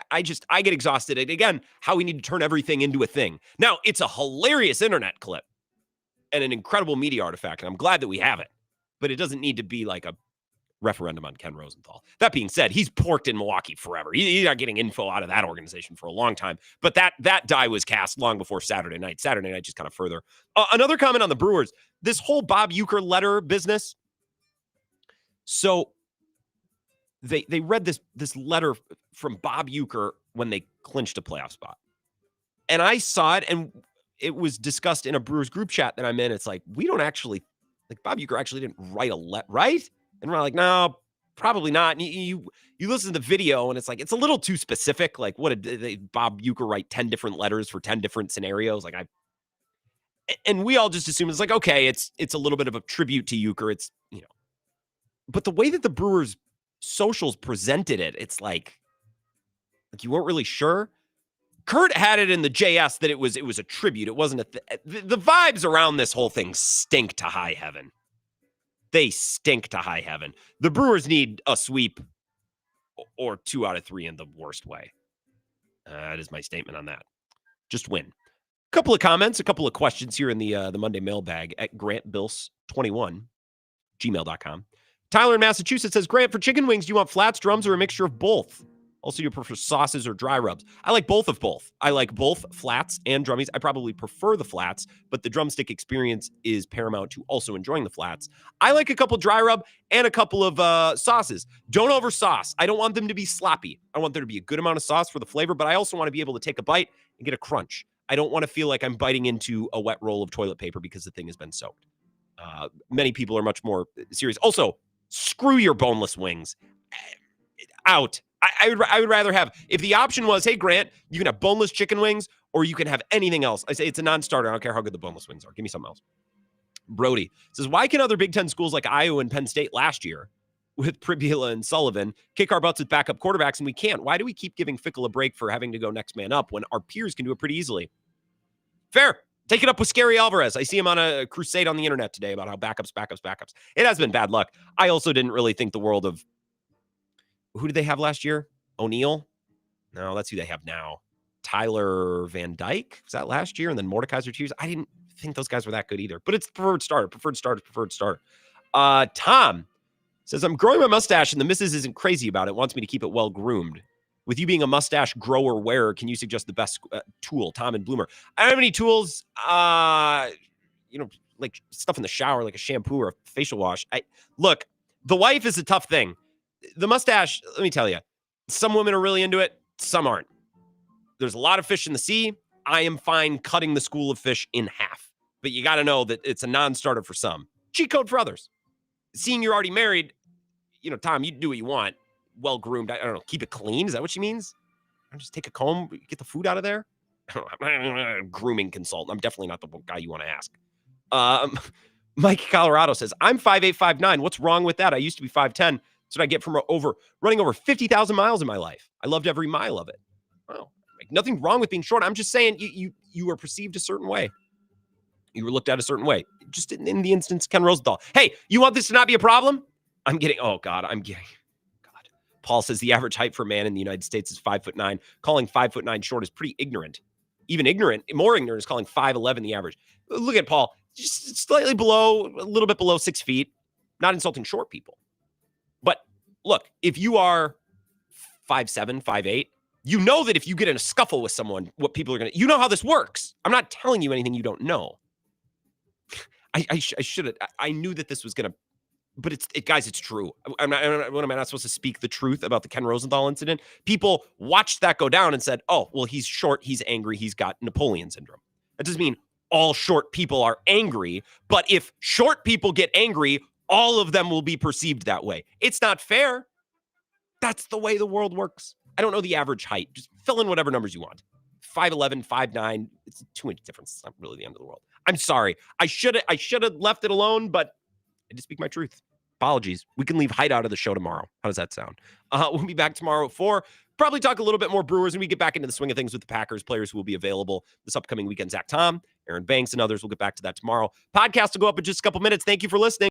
I get exhausted at, again, how we need to turn everything into a thing. Now, it's a hilarious internet clip and an incredible media artifact. And I'm glad that we have it. But it doesn't need to be like a referendum on Ken Rosenthal. That being said, he's porked in Milwaukee forever. He's not getting info out of that organization for a long time. But that die was cast long before Saturday night. Saturday night just kind of further. Another comment on the Brewers. This whole Bob Uecker letter business. So they read this letter from Bob Uecker when they clinched a playoff spot. And I saw it, and it was discussed in a Brewers group chat that I'm in. It's like, we don't actually, like, Bob Uecker actually didn't write a letter, right? And we're like, no, probably not. And you listen to the video, and it's like, it's a little too specific. Like, what did Bob Uecker write 10 different letters for 10 different scenarios? Like, And we all just assume it's like, okay, it's a little bit of a tribute to Euchre. It's, but the way that the Brewers socials presented it, it's like you weren't really sure. Kurt had it in the JS that it was a tribute. It wasn't the vibes around this whole thing stink to high heaven. They stink to high heaven. The Brewers need a sweep or 2 out of 3 in the worst way. That is my statement on that. Just win. A couple of comments, a couple of questions here in the Monday mailbag at grantbills21, gmail.com. Tyler in Massachusetts says, Grant, for chicken wings, do you want flats, drums, or a mixture of both? Also, do you prefer sauces or dry rubs? I like both of both. I like both flats and drummies. I probably prefer the flats, but the drumstick experience is paramount to also enjoying the flats. I like a couple dry rub and a couple of sauces. Don't over sauce. I don't want them to be sloppy. I want there to be a good amount of sauce for the flavor, but I also want to be able to take a bite and get a crunch. I don't want to feel like I'm biting into a wet roll of toilet paper because the thing has been soaked. Many people are much more serious. Also, screw your boneless wings. Out. I would rather have, if the option was, hey, Grant, you can have boneless chicken wings or you can have anything else. I say it's a non-starter. I don't care how good the boneless wings are. Give me something else. Brody says, why can other Big Ten schools like Iowa and Penn State last year with Pribula and Sullivan kick our butts with backup quarterbacks and we can't? Why do we keep giving Fickle a break for having to go next man up when our peers can do it pretty easily? Fair. Take it up with Scary Alvarez. I see him on a crusade on the internet today about how backups. It has been bad luck. I also didn't really think the world of, who did they have last year? O'Neal? No, that's who they have now. Tyler Van Dyke? Was that last year? And then Mordekaiser 2 years? I didn't think those guys were that good either. But it's preferred starter. Tom says, I'm growing my mustache and the missus isn't crazy about it. Wants me to keep it well groomed. With you being a mustache grower wearer, can you suggest the best tool? Tom and Bloomer. I don't have any tools, like stuff in the shower, like a shampoo or a facial wash. Look, the wife is a tough thing. The mustache, let me tell you, some women are really into it. Some aren't. There's a lot of fish in the sea. I am fine cutting the school of fish in half. But you got to know that it's a non-starter for some. Cheat code for others. Seeing you're already married, Tom, you do what you want. Well groomed. I don't know. Keep it clean. Is that what she means? Just take a comb, get the food out of there. I'm not a grooming consultant. I'm definitely not the guy you want to ask. Mike Colorado says, I'm 5'8", 5'9". What's wrong with that? I used to be 5'10". That's what I get from running over 50,000 miles in my life. I loved every mile of it. Oh, nothing wrong with being short. I'm just saying you were perceived a certain way. You were looked at a certain way. Just in the instance, Ken Rosenthal. Hey, you want this to not be a problem? I'm getting. Paul says the average height for a man in the United States is 5'9". Calling 5'9" short is pretty ignorant. Even more ignorant is calling 5'11" the average. Look at Paul, just slightly below, a little bit below 6 feet. Not insulting short people. But look, if you are 5'7", 5'8", you know that if you get in a scuffle with someone, what people are going to, you know how this works. I'm not telling you anything you don't know. I should have, I knew that this was going to, but guys, it's true. What am I not supposed to speak the truth about the Ken Rosenthal incident? People watched that go down and said, oh, well, he's short, he's angry, he's got Napoleon syndrome. That doesn't mean all short people are angry, but if short people get angry, all of them will be perceived that way. It's not fair. That's the way the world works. I don't know the average height. Just fill in whatever numbers you want. 5'11", 5'9". It's a 2-inch difference. It's not really the end of the world. I'm sorry. I should have left it alone, but I just speak my truth. Apologies. We can leave height out of the show tomorrow. How does that sound? We'll be back tomorrow at 4. Probably talk a little bit more Brewers, and we get back into the swing of things with the Packers players who will be available this upcoming weekend. Zach Tom, Aaron Banks, and others. We'll get back to that tomorrow. Podcast will go up in just a couple minutes. Thank you for listening.